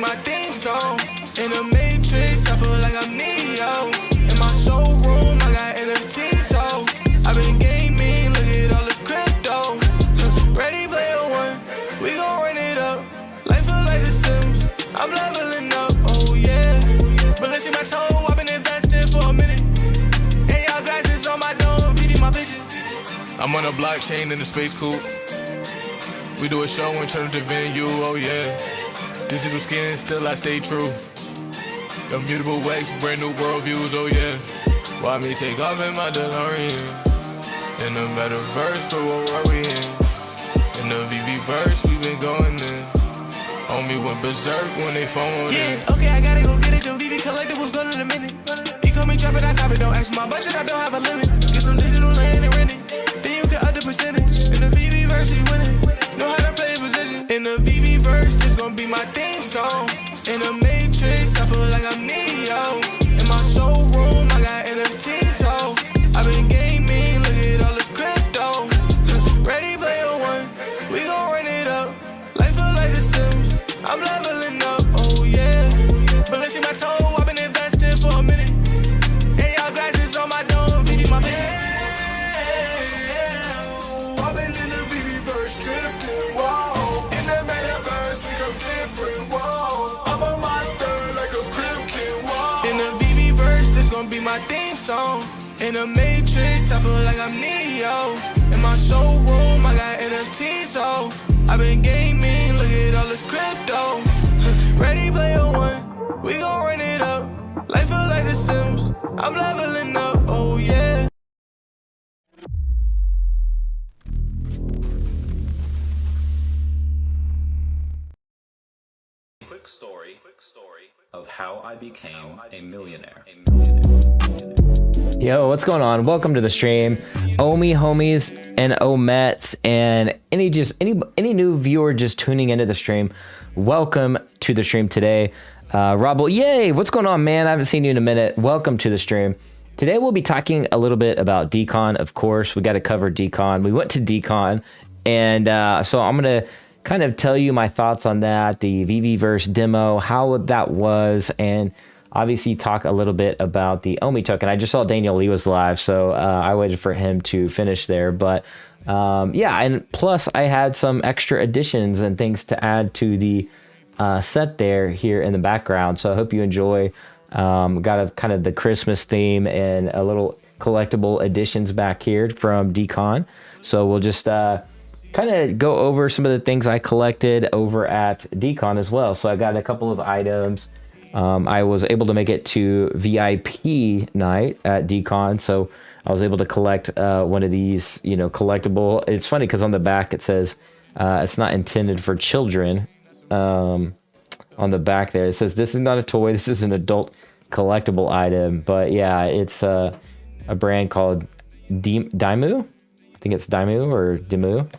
my theme song. In the Matrix, I feel like I'm Neo. In my showroom, I got NFTs, so I've been gaming, look at all this crypto. Ready player one, we gon' run it up. Life feel like The Sims, I'm leveling up, oh yeah. But let's see my toe, I've been investing for a minute. And y'all glasses on my dome, VeVe my vision. I'm on a blockchain in the space coupe. We do a show and turn it to venue, oh yeah. Digital skin, still I stay true. Immutable wax, brand new worldviews, oh yeah. Why me take off in my DeLorean? In the metaverse, but what were we in? In the VeVe verse, we been going in. Homie went berserk when they phoned in. Yeah, okay, I gotta go get it. Them VeVe collectibles go to the minute. Ecomi drop it, I cop it. Don't ask my budget, I don't have a limit. Get some digital land and rent it. Then you can up the percentage. In the VeVe verse, we winning. Know how to play position. In the VeVe verse, this gon' be my theme song. In the Matrix, I feel like I'm Neo. In my showroom, I got NFTs, so I've been gaming, look at all this crypto. Ready player one, we gon' run it up. Life feel like The Sims, I'm leveling up, oh yeah. But let's see my toe, I've been investing for a minute. And y'all glasses on my dome, VeVe my vision. I've been in the VeVe verse, drifting, whoa. In the metaverse, we come different, whoa. I'm a monster like a crib kid, whoa. In the VeVe verse, this gon' be my theme song. In the Matrix, I feel like I'm Neo. In my showroom, I got NFTs, so I've been gaming, look at all this crypto. Ready player one, we gon' run it up. Life feel like The Sims, I'm leveling up, oh yeah. Quick story of how I became a millionaire. Yo, what's going on? Welcome to the stream. OMI homies and OMETs and any new viewer just tuning into the stream, welcome to the stream today. Robble, yay! What's going on, man? I haven't seen you in a minute. Welcome to the stream. Today we'll be talking a little bit about Dcon. Of course, we got to cover Dcon. We went to Dcon, and so I'm gonna kind of tell you my thoughts on that, the VeVeverse demo, how that was, and obviously talk a little bit about the OMI token. I just saw Daniel Lee was live, so I waited for him to finish there. But yeah, and plus I had some extra additions and things to add to the set there here in the background. So I hope you enjoy. Got a kind of the Christmas theme and a little collectible additions back here from Dcon. So we'll just kind of go over some of the things I collected over at Dcon as well. So I got a couple of items. I was able to make it to VIP night at Dcon, so I was able to collect one of these, collectible. It's funny because on the back it says it's not intended for children. On the back there it says this is not a toy, this is an adult collectible item. But yeah, it's a brand called Daimu. I think it's Daimu or Demu.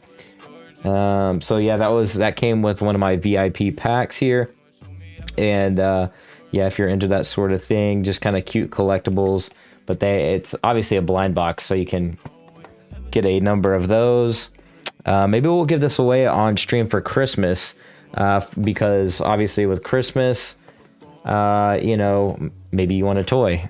So yeah, that came with one of my VIP packs here. And yeah, if you're into that sort of thing, just kind of cute collectibles, but it's obviously a blind box, so you can get a number of those. Maybe we'll give this away on stream for Christmas, because obviously with Christmas, maybe you want a toy.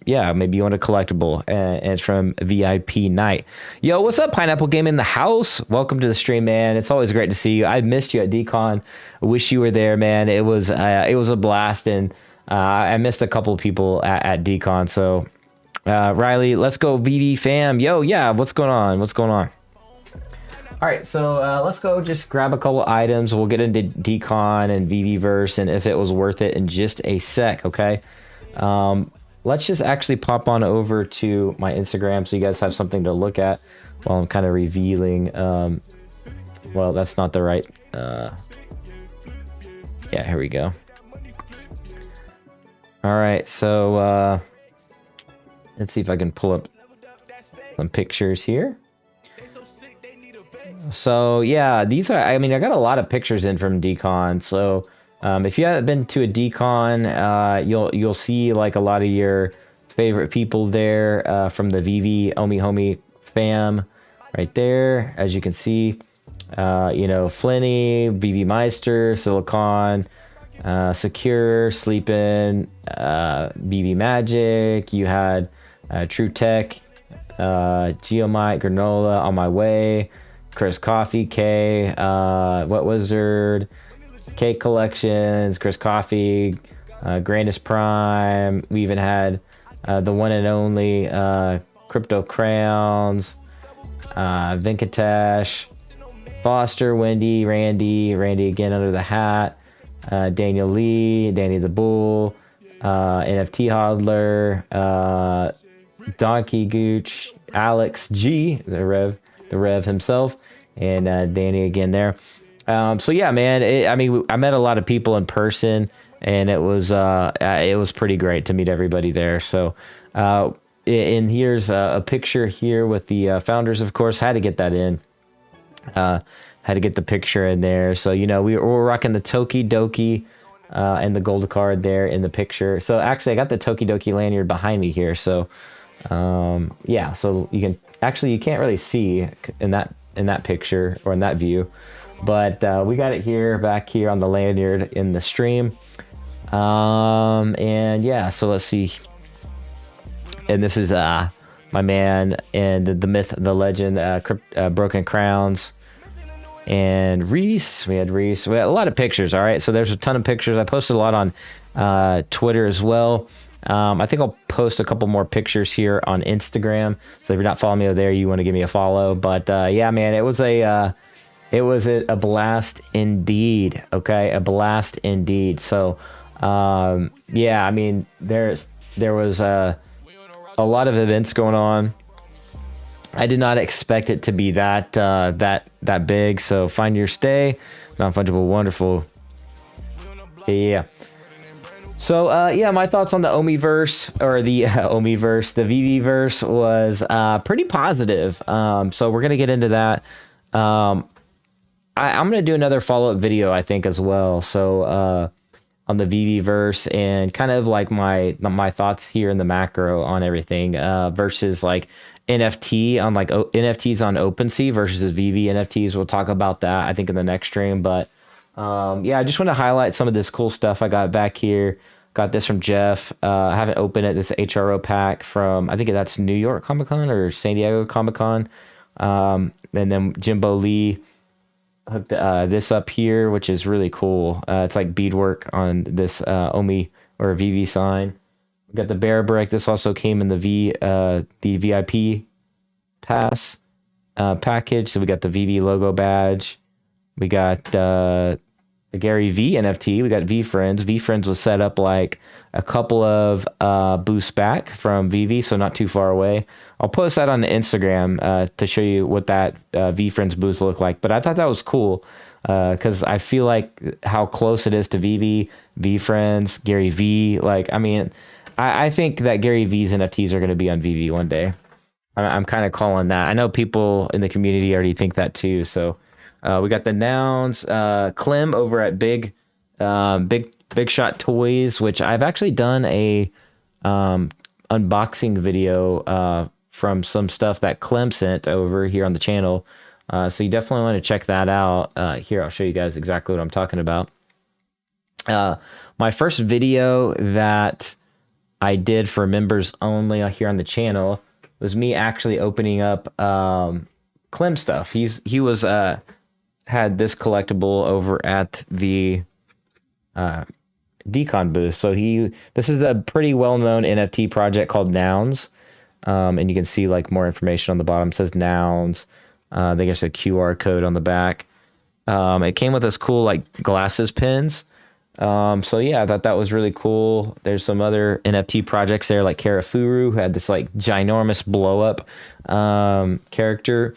Yeah, maybe you want a collectible, and it's from VIP night. Yo, what's up, Pineapple Game in the house? Welcome to the stream, man. It's always great to see you. I missed you at Dcon. I wish you were there, man. It was a blast, and I missed a couple of people at Dcon. So, Riley, let's go VeVe fam. Yo, yeah, what's going on? What's going on? All right, so let's go just grab a couple items. We'll get into Dcon and VeVeverse and if it was worth it in just a sec, okay? Let's just actually pop on over to my Instagram so you guys have something to look at while I'm kind of revealing. Well, that's not the right. Yeah, here we go. All right, so let's see if I can pull up some pictures here. So yeah, these are, I got a lot of pictures in from Dcon. So if you haven't been to a Dcon, you'll see like a lot of your favorite people there from the VeVe OMI homie fam right there. As you can see, Flinny, VeVe Meister, Silicon, Secure, Sleepin', VeVe Magic. You had True Tech, Geomite, Granola, On My Way, Chris Coffee, K, What Wizard, K Collections, Chris Coffee, Grandest Prime. We even had the one and only Crypto Crowns, Venkatesh, Foster, Wendy, Randy again under the hat, Daniel Lee, Danny the Bull, NFT Hodler, Donkey Gooch, Alex G, the Rev himself, and Danny again there. So yeah, man, I met a lot of people in person, and it was pretty great to meet everybody there. So, and here's a picture here with the founders, of course. Had to get that in. Had to get the picture in there. So, you know, we're rocking the Tokidoki and the gold card there in the picture. So actually I got the Tokidoki lanyard behind me here. So, yeah, so you can't really see in that picture or in that view, but we got it here, back here on the lanyard in the stream. And yeah, so let's see. And this is my man and the myth, the legend, Broken Crowns, and Reese. We had Reese. We had a lot of pictures. All right, so there's a ton of pictures. I posted a lot on Twitter as well. I think I'll post a couple more pictures here on Instagram. So if you're not following me over there, you want to give me a follow. But yeah, man, it was a blast indeed. Okay, a blast indeed. So yeah, I mean, there was a lot of events going on. I did not expect it to be that big. So find your stay, non-fungible, wonderful. Yeah. So yeah, my thoughts on the OMI verse, or the OMI verse, the VeVe verse, was pretty positive. So we're gonna get into that. I'm gonna do another follow-up video, I think, as well. So on the VeVe verse, and kind of like my thoughts here in the macro on everything, versus like NFT on like NFTs on OpenSea versus VeVe NFTs. We'll talk about that, I think, in the next stream. But yeah, I just want to highlight some of this cool stuff I got back here. Got this from Jeff. I haven't opened it. This HRO pack from, I think that's New York Comic Con or San Diego Comic Con. And then Jimbo Lee hooked this up here, which is really cool. It's like beadwork on this OMI or VeVe sign. We got the Bear Brick. This also came in the VIP pass package. So we got the VeVe logo badge. We got the Gary V NFT. We got V Friends. V Friends was set up like a couple of boosts back from VeVe, so not too far away. I'll post that on the Instagram to show you what that V Friends booth looked like. But I thought that was cool because I feel like how close it is to VeVe, V Friends, Gary V. Like, I mean, I think that Gary V's NFTs are going to be on VeVe one day. I'm kind of calling that. I know people in the community already think that too. So we got the Nouns, Clem over at Big Shot Toys, which I've actually done a unboxing video from some stuff that Clem sent over here on the channel. So you definitely want to check that out. Here, I'll show you guys exactly what I'm talking about. My first video that I did for members only here on the channel was me actually opening up Clem stuff. He was had this collectible over at the Dcon booth. So this is a pretty well-known NFT project called Nouns. And you can see like more information on the bottom. It says Nouns. There's a QR code on the back. It came with this cool like glasses pins. So yeah, I thought that was really cool. There's some other NFT projects there, like Karafuru, who had this like ginormous blow up character.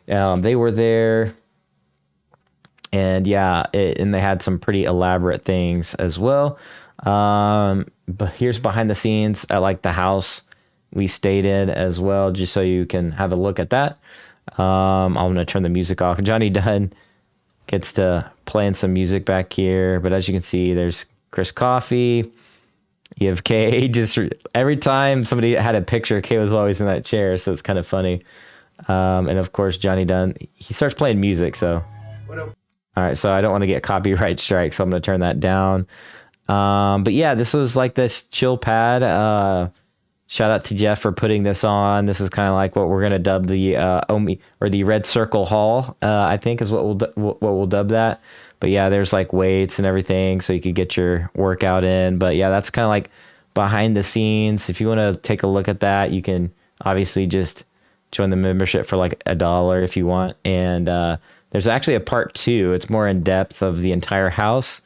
They were there. And yeah, and they had some pretty elaborate things as well. But here's behind the scenes at like the house we stayed in as well, just so you can have a look at that. I'm going to turn the music off. Johnny Dunn gets to playing some music back here. But as you can see, there's Chris Coffee. You have Kay. Just every time somebody had a picture, Kay was always in that chair. So it's kind of funny. And of course, Johnny Dunn, he starts playing music. So. What up? All right, so I don't want to get copyright strike, so I'm going to turn that down. But yeah, this was like this chill pad. Shout out to Jeff for putting this on. This is kind of like what we're going to dub the OMI, or the Red Circle Hall, I think is what we'll dub that. But yeah, there's like weights and everything, so you could get your workout in. But yeah, that's kind of like behind the scenes. If you want to take a look at that, you can obviously just join the membership for like $1 if you want. And there's actually a part 2. It's more in depth of the entire house.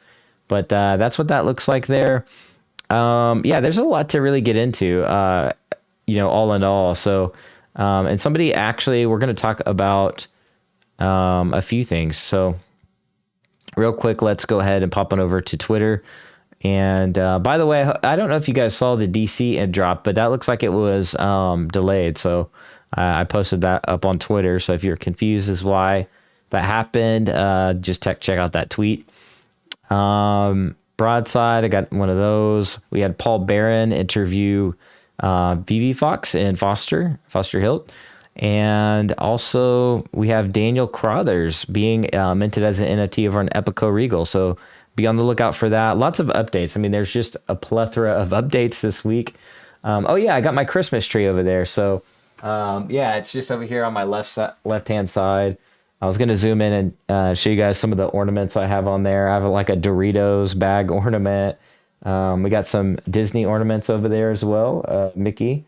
But that's what that looks like there. Yeah, there's a lot to really get into, all in all. So, and somebody actually, we're going to talk about a few things. So real quick, let's go ahead and pop on over to Twitter. And by the way, I don't know if you guys saw the DC drop, but that looks like it was delayed. So I posted that up on Twitter. So if you're confused as why that happened, just check out that tweet. Broadside, I got one of those. We had Paul Barron interview VeVe Fox and Foster Hilt. And also we have Daniel Crothers being minted as an NFT over on Epico Regal. So be on the lookout for that. Lots of updates. I mean, there's just a plethora of updates this week. Oh yeah, I got my Christmas tree over there. So yeah, it's just over here on my left-hand side. I was going to zoom in and show you guys some of the ornaments I have on there. I have like a Doritos bag ornament. We got some Disney ornaments over there as well. Mickey.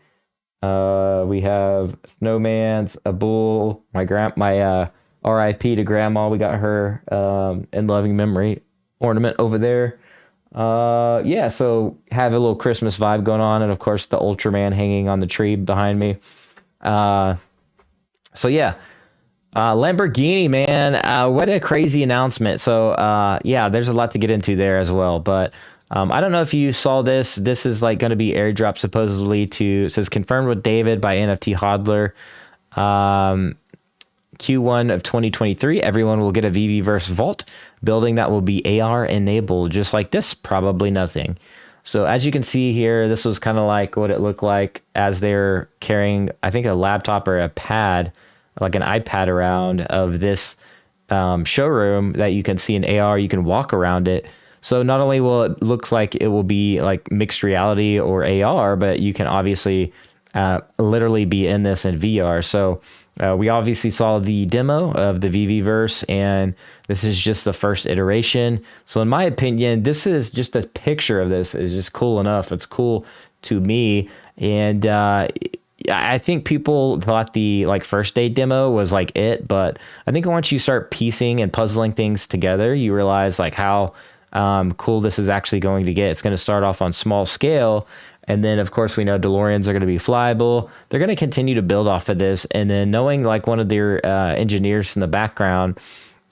We have snowmans, a bull, my RIP to grandma. We got her in loving memory ornament over there. Yeah, so have a little Christmas vibe going on. And of course the Ultraman hanging on the tree behind me. So yeah. Lamborghini, man, what a crazy announcement. So, yeah, there's a lot to get into there as well. But I don't know if you saw this. This is like going to be airdrop supposedly it says confirmed with David by NFT Hodler. Q1 of 2023, everyone will get a VeVeverse vault building that will be AR enabled, just like this, probably nothing. So as you can see here, this was kind of like what it looked like as they're carrying, I think, a laptop or a pad, like an iPad around of this showroom that you can see in AR. You can walk around it. So not only will it looks like it will be like mixed reality or AR, but you can obviously literally be in this in VR. So we obviously saw the demo of the VeVeverse, and this is just the first iteration. So in my opinion, this is just a picture of this is just cool enough. It's cool to me. And I think people thought the like first day demo was like it, but I think once you start piecing and puzzling things together, you realize like how cool this is actually going to get. It's going to start off on small scale. And then of course we know DeLoreans are going to be flyable. They're going to continue to build off of this. And then knowing like one of their engineers in the background,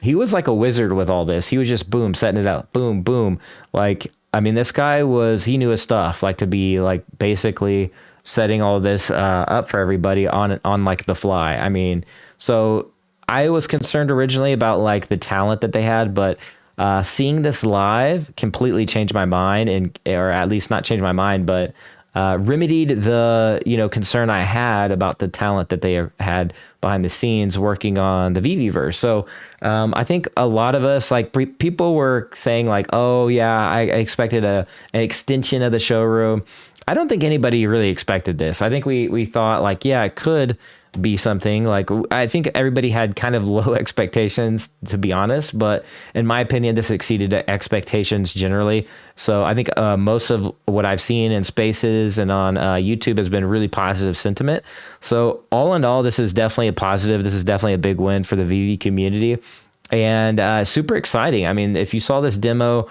he was like a wizard with all this. He was just boom, setting it up, boom, boom. Like, I mean, this guy he knew his stuff, like to be like basically setting all this up for everybody on like the fly. I mean, so I was concerned originally about like the talent that they had, but seeing this live completely changed my mind, or at least not changed my mind, but remedied the concern I had about the talent that they had behind the scenes working on the VeVeverse. So I think a lot of us, like people were saying like, oh yeah, I expected an extension of the showroom. I don't think anybody really expected this. I think we thought like, yeah, it could be something. Like, I think everybody had kind of low expectations, to be honest, but in my opinion, this exceeded expectations generally. So I think most of what I've seen in spaces and on YouTube has been really positive sentiment. So all in all, this is definitely a positive. This is definitely a big win for the VeVe community, and super exciting. I mean, if you saw this demo,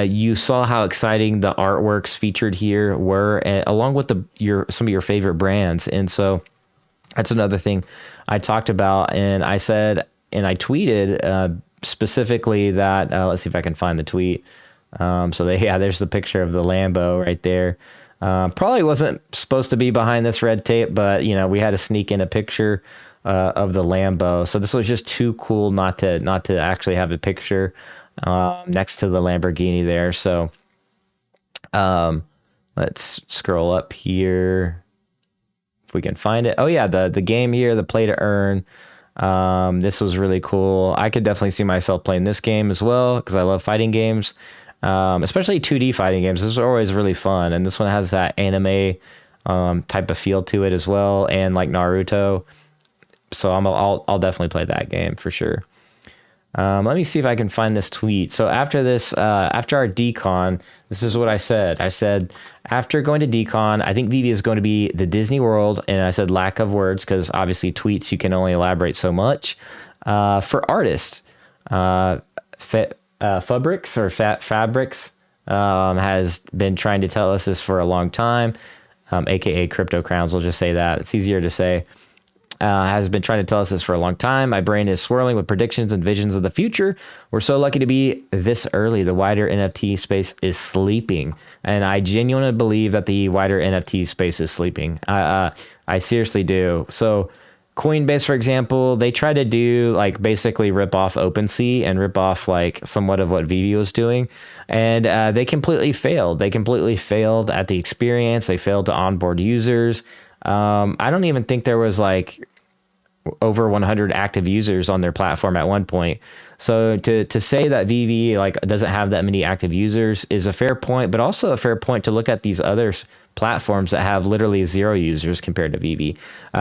you saw how exciting the artworks featured here were, along with some of your favorite brands. And so that's another thing I talked about, and I said, and I tweeted specifically that, let's see if I can find the tweet. There's the picture of the Lambo right there. Probably wasn't supposed to be behind this red tape, but we had to sneak in a picture of the Lambo. So this was just too cool not to actually have a picture next to the Lamborghini there. So let's scroll up here if we can find it. Oh yeah, the game here, the play to earn. This was really cool. I could definitely see myself playing this game as well because I love fighting games, especially 2D fighting games. Those are always really fun, and this one has that anime type of feel to it as well, and like Naruto. So I'll definitely play that game for sure. Let me see if I can find this tweet. So after this, after our Dcon, this is what I said. I said, after going to Dcon, I think VeVe is going to be the Disney World. And I said lack of words because obviously tweets, you can only elaborate so much. For artists, Fabrics has been trying to tell us this for a long time, aka Crypto Crowns. We'll just say that. It's easier to say. Has been trying to tell us this for a long time. My brain is swirling with predictions and visions of the future. We're so lucky to be this early. The wider NFT space is sleeping. And I genuinely believe that the wider NFT space is sleeping. I seriously do. So Coinbase, for example, they try to do like basically rip off OpenSea and rip off like somewhat of what VeVe was doing. And they completely failed. They completely failed at the experience. They failed to onboard users. I don't even think there was like over 100 active users on their platform at one point. So to say that VeVe like doesn't have that many active users is a fair point, but also a fair point to look at these other platforms that have literally 0 users compared to VeVe.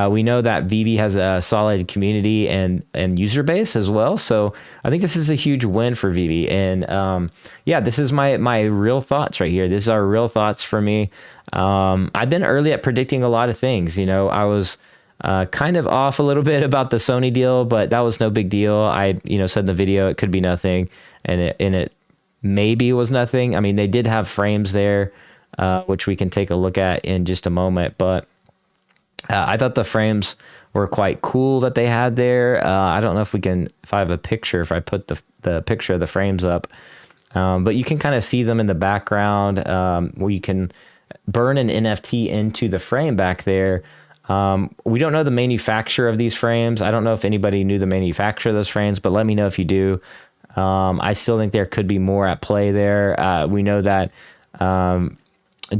We know that VeVe has a solid community and user base as well. So I think this is a huge win for VeVe. And yeah, this is my real thoughts right here. These are real thoughts for me. I've been early at predicting a lot of things. You know, I was kind of off a little bit about the Sony deal, but that was no big deal. I, said in the video it could be nothing, and it maybe was nothing. I mean, they did have frames there, which we can take a look at in just a moment. But I thought the frames were quite cool that they had there. I don't know if I have a picture, if I put the picture of the frames up, but you can kind of see them in the background, where you can burn an NFT into the frame back there. We don't know the manufacturer of these frames. I don't know if anybody knew the manufacturer of those frames, but let me know if you do. I still think there could be more at play there. We know that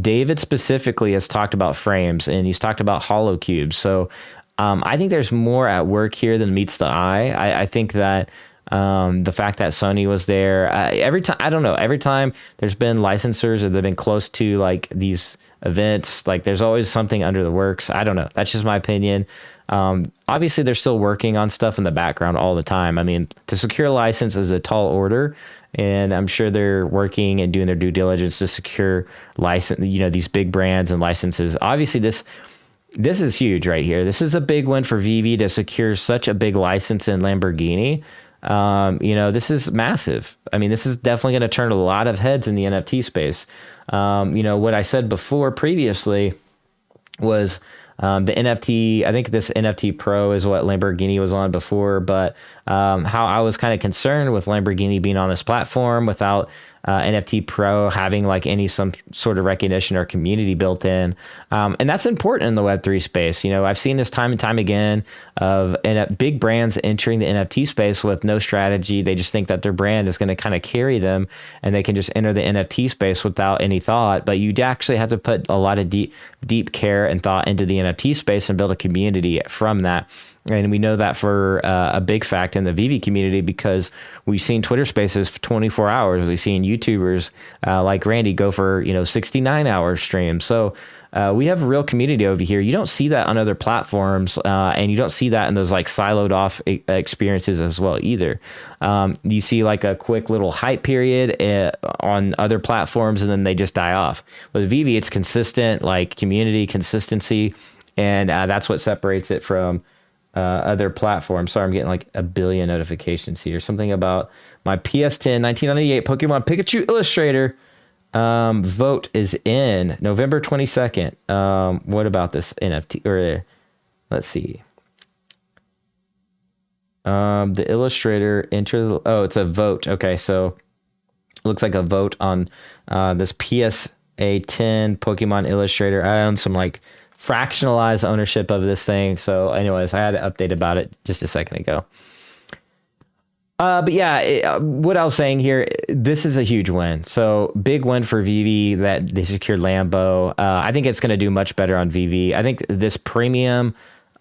David specifically has talked about frames, and he's talked about hollow cubes. So I think there's more at work here than meets the eye. I think that the fact that Sony was there, every time there's been licensors or they've been close to like these events, like there's always something under the works. I don't know. That's just my opinion. Obviously they're still working on stuff in the background all the time. I mean, to secure a license is a tall order, and I'm sure they're working and doing their due diligence to secure license, these big brands and licenses. Obviously this is huge right here. This is a big win for VeVe to secure such a big license in Lamborghini. This is massive. I mean, this is definitely going to turn a lot of heads in the NFT space. What I said before previously was the NFT, I think this NFT Pro is what Lamborghini was on before, but how I was kind of concerned with Lamborghini being on this platform without NFT Pro having like some sort of recognition or community built in. And that's important in the Web3 space. I've seen this time and time again of big brands entering the NFT space with no strategy. They just think that their brand is going to kind of carry them and they can just enter the NFT space without any thought. But you actually have to put a lot of deep care and thought into the NFT space and build a community from that. And we know that for a big fact in the VeVe community because we've seen Twitter Spaces for 24 hours. We've seen YouTubers like Randy go for 69-hour streams. So we have a real community over here. You don't see that on other platforms, and you don't see that in those like siloed off experiences as well either. You see like a quick little hype period on other platforms, and then they just die off. With VeVe, it's consistent, like community consistency, and that's what separates it from other platforms. Sorry, I'm getting like a billion notifications here. Something about my PS10 1998 Pokemon Pikachu Illustrator vote is in November 22nd. What about this NFT? Or let's see. The Illustrator it's a vote. Okay, so looks like a vote on this PSA 10 Pokemon Illustrator. I own some like fractionalized ownership of this thing. So anyways, I had an update about it just a second ago. But yeah, what I was saying here, this is a huge win. So big win for VeVe that they secured Lambo. I think it's going to do much better on VeVe. I think this premium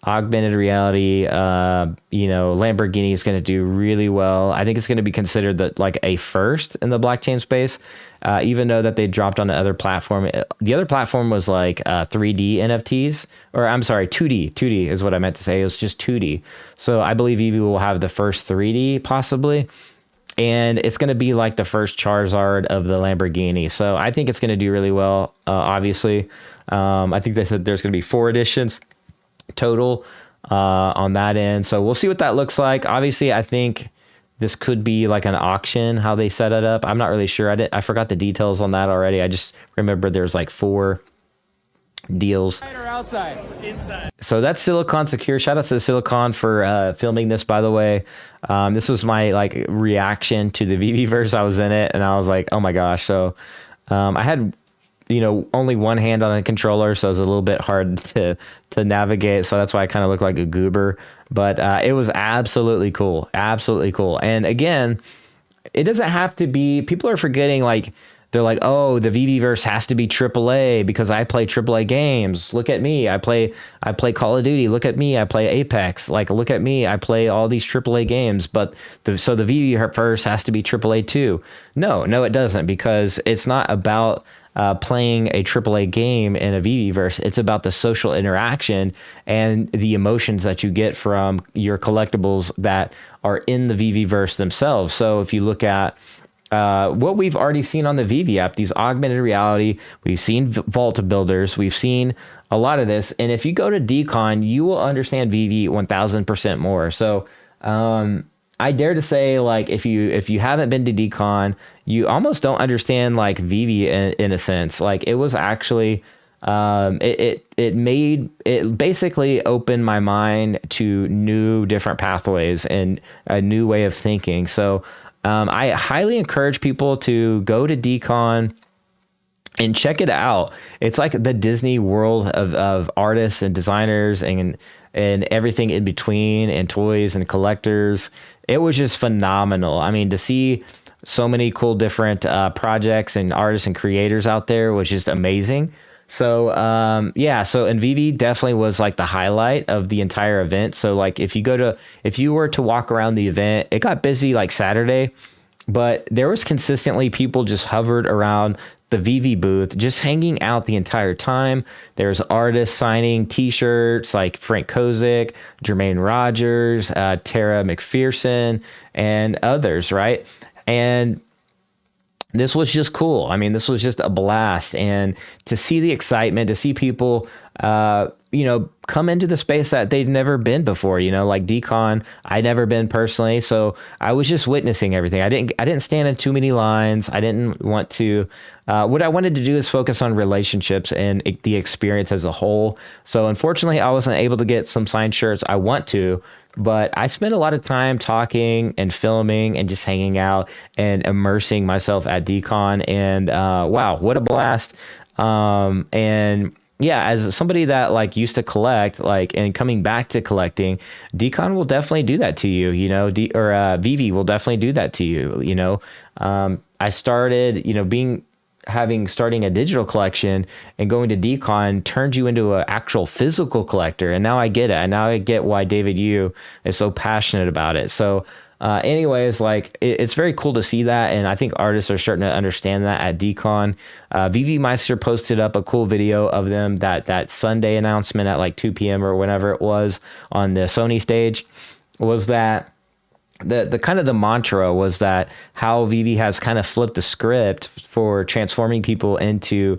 augmented reality, Lamborghini is going to do really well. I think it's going to be considered like a first in the blockchain space, even though that they dropped on the other platform. The other platform was like 3D NFTs, or I'm sorry, 2D. 2D is what I meant to say. It was just 2D. So I believe VeVe will have the first 3D possibly. And it's going to be like the first Charizard of the Lamborghini. So I think it's going to do really well, obviously. I think they said there's going to be 4 editions total on that end. So we'll see what that looks like. Obviously, I think this could be like an auction, how they set it up. I'm not really sure. I forgot the details on that already. I just remember there's like 4 deals. Inside or outside? Inside. So that's Silicon Secure. Shout out to Silicon for filming this, by the way. This was my like reaction to the VeVe-verse. I was in it and I was like, oh my gosh. So I had, only one hand on a controller, so it was a little bit hard to navigate. So that's why I kind of look like a goober. But it was absolutely cool. Absolutely cool. And again, it doesn't have to be, people are forgetting, like, they're like, oh, the VeVe-verse has to be AAA because I play AAA games. Look at me. I play Call of Duty. Look at me. I play Apex. Like, look at me. I play all these AAA games. But so the VeVe-verse has to be AAA too. No, it doesn't, because it's not about playing a AAA game in a VeVe-verse. It's about the social interaction and the emotions that you get from your collectibles that are in the VeVe-verse themselves. So if you look at what we've already seen on the VeVe app, these augmented reality, we've seen vault builders, we've seen a lot of this. And if you go to Dcon, you will understand VeVe 1000% more. So I dare to say, like, if you haven't been to Dcon, you almost don't understand like VeVe in a sense. Like, it was actually it basically opened my mind to new different pathways and a new way of thinking. So I highly encourage people to go to Dcon and check it out. It's like the Disney world of artists and designers and everything in between, and toys and collectors. It was just phenomenal. I mean, to see so many cool different projects and artists and creators out there was just amazing. So and VeVe definitely was like the highlight of the entire event. So like if you were to walk around the event, it got busy like Saturday, but there was consistently people just hovered around the VeVe booth, just hanging out the entire time. There's artists signing t-shirts like Frank Kozik, Jermaine Rogers, Tara McPherson, and others, right? And this was just cool. I mean, this was just a blast. And to see the excitement, to see people, come into the space that they'd never been before, like Dcon, I'd never been personally. So I was just witnessing everything. I didn't stand in too many lines. I didn't want to, what I wanted to do is focus on relationships and the experience as a whole. So unfortunately, I wasn't able to get some signed shirts. I want to, but I spent a lot of time talking and filming and just hanging out and immersing myself at Dcon. And wow, what a blast. And yeah, as somebody that like used to collect, like, and coming back to collecting, Dcon will definitely do that to you, VeVe will definitely do that to you. I started, starting a digital collection, and going to Dcon turned you into an actual physical collector. And now I get it. And now I get why David Yu is so passionate about it. So anyways, like it's very cool to see that. And I think artists are starting to understand that at Dcon. VeVe Meister posted up a cool video of them, that Sunday announcement at like 2 p.m. or whenever it was on the Sony stage, was that the kind of the mantra was that how VeVe has kind of flipped the script for transforming people into,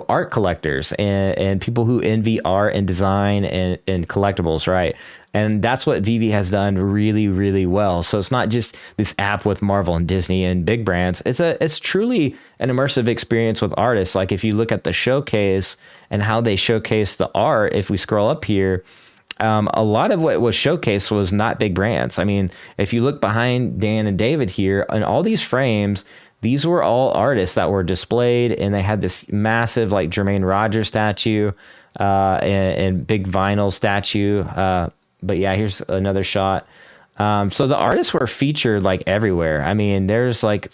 art collectors and people who envy art and design and collectibles, right? And that's what VeVe has done really, really well. So it's not just this app with Marvel and Disney and big brands. It's truly an immersive experience with artists. Like if you look at the showcase and how they showcase the art, if we scroll up here, a lot of what was showcased was not big brands. I mean, if you look behind Dan and David here, and all these frames, these were all artists that were displayed, and they had this massive like Jermaine Rogers statue and big vinyl statue. But yeah, here's another shot. So the artists were featured like everywhere. I mean, there's like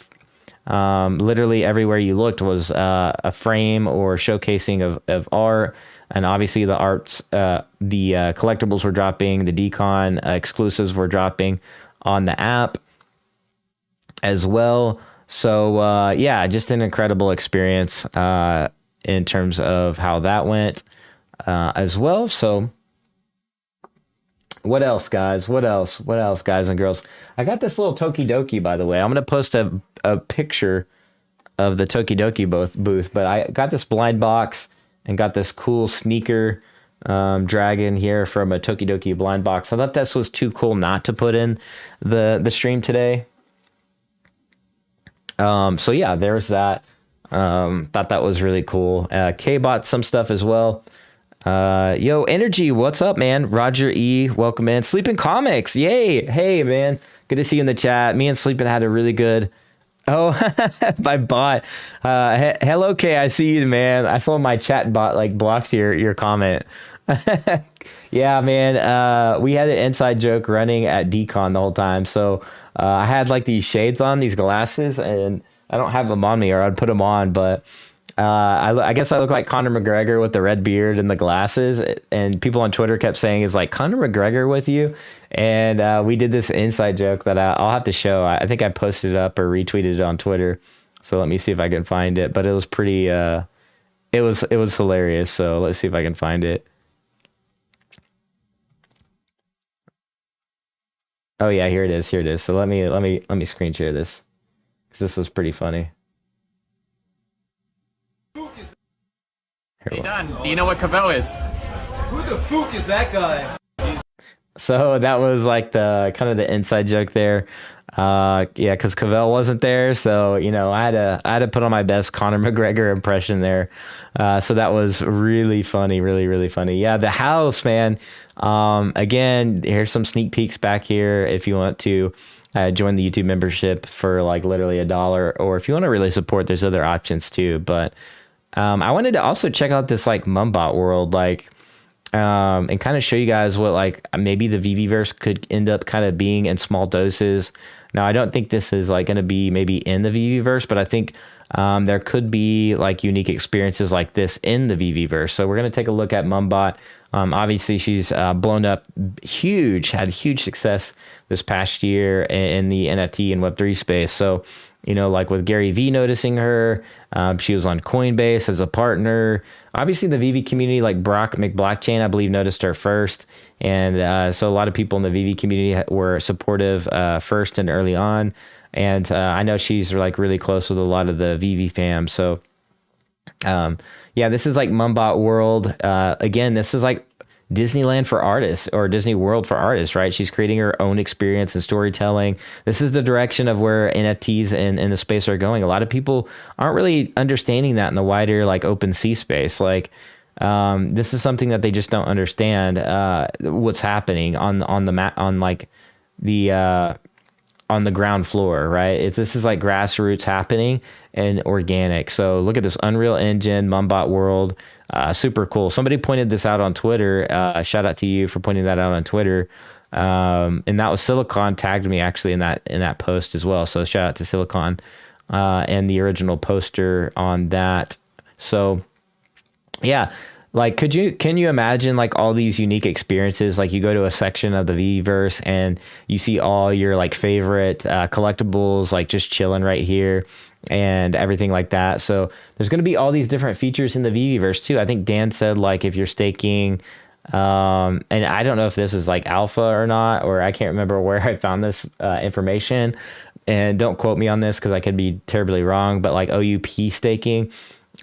Literally everywhere you looked was a frame or showcasing of art. And obviously the arts, the collectibles were dropping, the Dcon exclusives were dropping on the app as well. So yeah, just an incredible experience in terms of how that went as well. So what else, guys? What else, guys and girls? I got this little Tokidoki, by the way. I'm going to post a picture of the Tokidoki booth, but I got this blind box and got this cool sneaker dragon here from a Tokidoki blind box. I thought this was too cool not to put in the stream today. So yeah, there's that. Thought that was really cool. K bought some stuff as well. Yo, Energy, what's up, man? Roger E, welcome in. Sleeping Comics, yay. Hey, man, good to see you in the chat. Me and Sleeping had a really good... Oh, my bot. Hello, K, I see you, man. I saw my chat bot, like, blocked your comment. Yeah, man, we had an inside joke running at Dcon the whole time. So I had, like, these shades on, these glasses, and I don't have them on me, or I'd put them on, but... I guess I look like Conor McGregor with the red beard and the glasses, and people on Twitter kept saying, "Is like Conor McGregor with you?" And we did this inside joke that I'll have to show. I think I posted it up or retweeted it on Twitter. So let me see if I can find it. But it was pretty. It was hilarious. So let's see if I can find it. Oh yeah, here it is. Here it is. So let me screen share this because this was pretty funny. Hey Dan, do you know what Cavell is? Who the fuck is that guy? So that was like the kind of the inside joke there. Yeah, because Cavell wasn't there, so you know I had to put on my best Conor McGregor impression there. So that was really funny, really funny. Yeah, the house, man. Again, here's some sneak peeks back here if you want to join the YouTube membership for like literally $1, or if you want to really support, there's other options too. But I wanted to also check out this like Mumbot world, like, and kind of show you guys what like maybe the VeVeverse could end up kind of being in small doses. Now, I don't think this is like going to be maybe in the VeVeverse, but I think there could be like unique experiences like this in the VeVeverse. So we're going to take a look at Mumbot. Obviously, she's blown up huge, had huge success this past year in the NFT and Web3 space. So, you know, like with Gary V noticing her, she was on Coinbase as a partner. Obviously, the VeVe community, like Brock McBlockchain, I believe, noticed her first. And so a lot of people in the VeVe community were supportive first and early on. And I know she's like really close with a lot of the VeVe fam. So, yeah, this is like Mumbot World. Again, this is like Disneyland for artists, or Disney World for artists, right? She's creating her own experience and storytelling. This is the direction of where NFTs and the space are going. A lot of people aren't really understanding that in the wider like OpenSea space. Like, this is something that they just don't understand what's happening on the ground floor, right? This is like grassroots happening and organic. So look at this Unreal Engine, Mumbot World, super cool. Somebody pointed this out on Twitter. Shout out to you for pointing that out on Twitter. And that was Silicon tagged me actually in that post as well. So shout out to Silicon and the original poster on that. So yeah. Like, can you imagine like all these unique experiences? Like you go to a section of the VeVeverse and you see all your like favorite collectibles, like just chilling right here and everything like that. So there's going to be all these different features in the VeVeverse too. I think Dan said like if you're staking, and I don't know if this is like alpha or not, or I can't remember where I found this information, and don't quote me on this because I could be terribly wrong, but like OUP staking,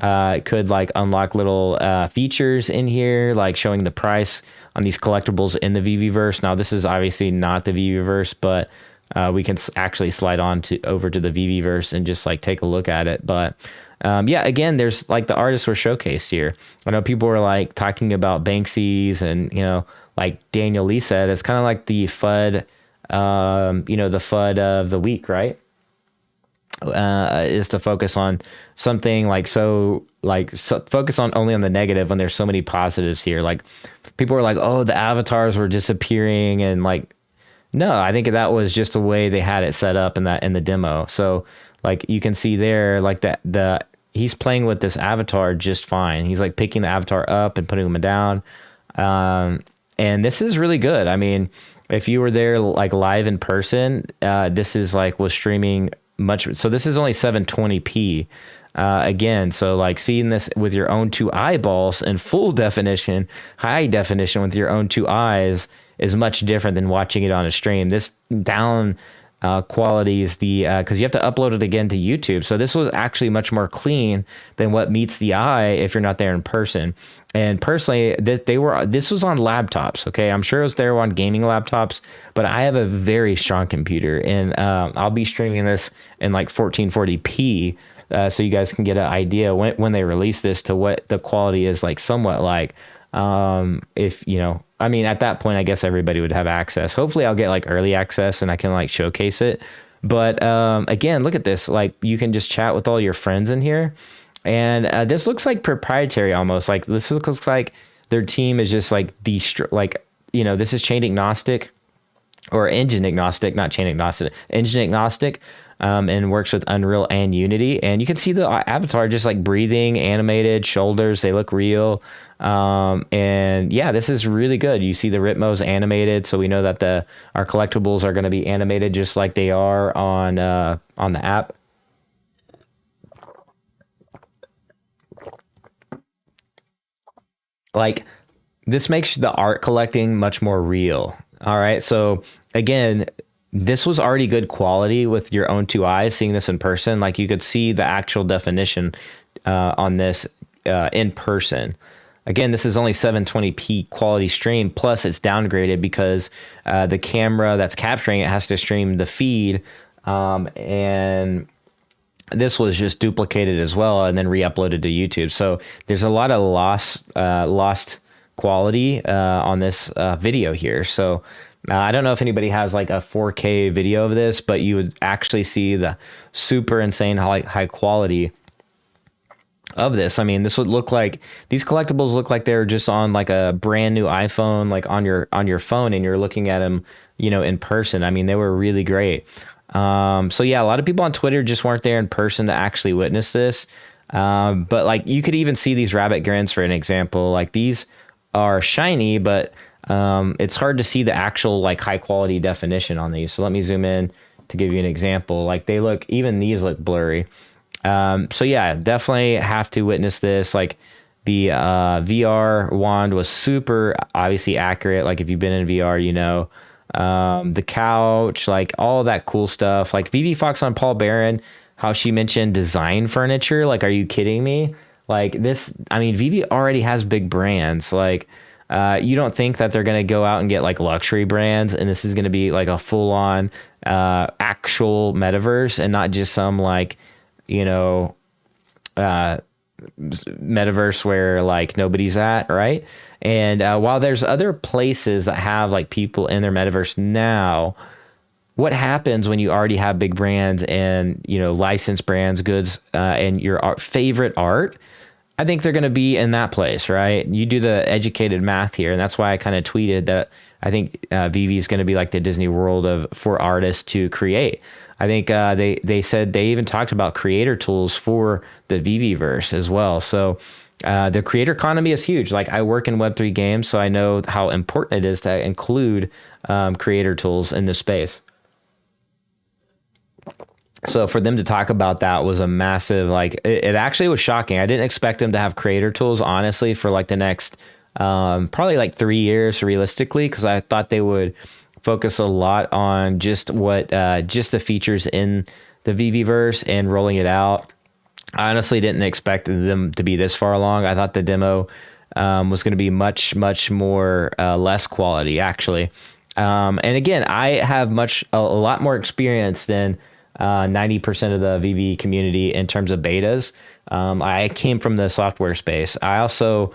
it could like unlock little features in here, like showing the price on these collectibles in the VeVeverse. Now, this is obviously not the VeVeverse, but we can actually slide on over to the VeVeverse and just like take a look at it. But yeah, again, there's like the artists were showcased here. I know people were like talking about Banksy's, and you know, like Daniel Lee said, it's kind of like the FUD, you know, the FUD of the week, right? Is to focus on something like focus on only on the negative when there's so many positives here. Like people were like, oh, the avatars were disappearing, and like, no, I think that was just the way they had it set up in the demo. So like you can see there, like he's playing with this avatar just fine. He's like picking the avatar up and putting him down. And this is really good. I mean, if you were there like live in person, this is like was streaming much. So this is only 720p. Again, so like seeing this with your own two eyeballs in full definition, high definition with your own two eyes is much different than watching it on a stream. This down quality is because you have to upload it again to YouTube. So this was actually much more clean than what meets the eye if you're not there in person. And personally, this was on laptops. Okay, I'm sure it was there on gaming laptops, but I have a very strong computer, and I'll be streaming this in like 1440p. So you guys can get an idea when they release this to what the quality is like, somewhat like. If I mean, at that point, I guess everybody would have access. Hopefully I'll get like early access and I can like showcase it. But again, look at this. Like you can just chat with all your friends in here. And this looks like proprietary almost. Like this looks like their team is just like this is chain agnostic or engine agnostic, not chain agnostic, engine agnostic. And works with Unreal and Unity. And you can see the avatar just like breathing, animated, shoulders, they look real. And yeah, this is really good. You see the Rhythmos animated, so we know that our collectibles are going to be animated just like they are on the app. Like this makes the art collecting much more real. All right, so again, this was already good quality with your own two eyes. Seeing this in person, like you could see the actual definition on this in person. Again, this is only 720p quality stream, plus it's downgraded because the camera that's capturing it has to stream the feed, and this was just duplicated as well and then re-uploaded to YouTube. So there's a lot of lost quality on this video here. So I don't know if anybody has like a 4K video of this, but you would actually see the super insane high quality of this. I mean, this would look like, these collectibles look like they're just on like a brand new iPhone, like on your phone, and you're looking at them, in person. I mean, they were really great. So yeah, a lot of people on Twitter just weren't there in person to actually witness this. But like you could even see these rabbit grins, for an example. Like these are shiny, but it's hard to see the actual like high quality definition on these. So let me zoom in to give you an example. Like even these look blurry. So yeah, definitely have to witness this. Like the VR wand was super obviously accurate. Like if you've been in VR, the couch, like all of that cool stuff. Like VeVe Fox on Paul Barron, how she mentioned design furniture. Like, are you kidding me? Like this, I mean, VeVe already has big brands. Like, you don't think that they're going to go out and get like luxury brands, and this is going to be like a full on, actual metaverse and not just some like, metaverse where like nobody's at, right? And while there's other places that have like people in their metaverse now, what happens when you already have big brands and licensed brands, goods, and your favorite art? I think they're going to be in that place, right? You do the educated math here, and that's why I kind of tweeted that I think VeVe is going to be like the Disney World for artists to create. I think they said they even talked about creator tools for the VeVe-verse as well. So the creator economy is huge. Like I work in Web3 games, so I know how important it is to include creator tools in this space. So for them to talk about that was a massive, like it actually was shocking. I didn't expect them to have creator tools, honestly, for like the next probably like 3 years realistically, because I thought they would focus a lot on just the features in the VeVe-verse and rolling it out. I honestly didn't expect them to be this far along. I thought the demo was going to be much more less quality, actually. And again, I have a lot more experience than 90% of the VeVe community in terms of betas. I came from the software space. I also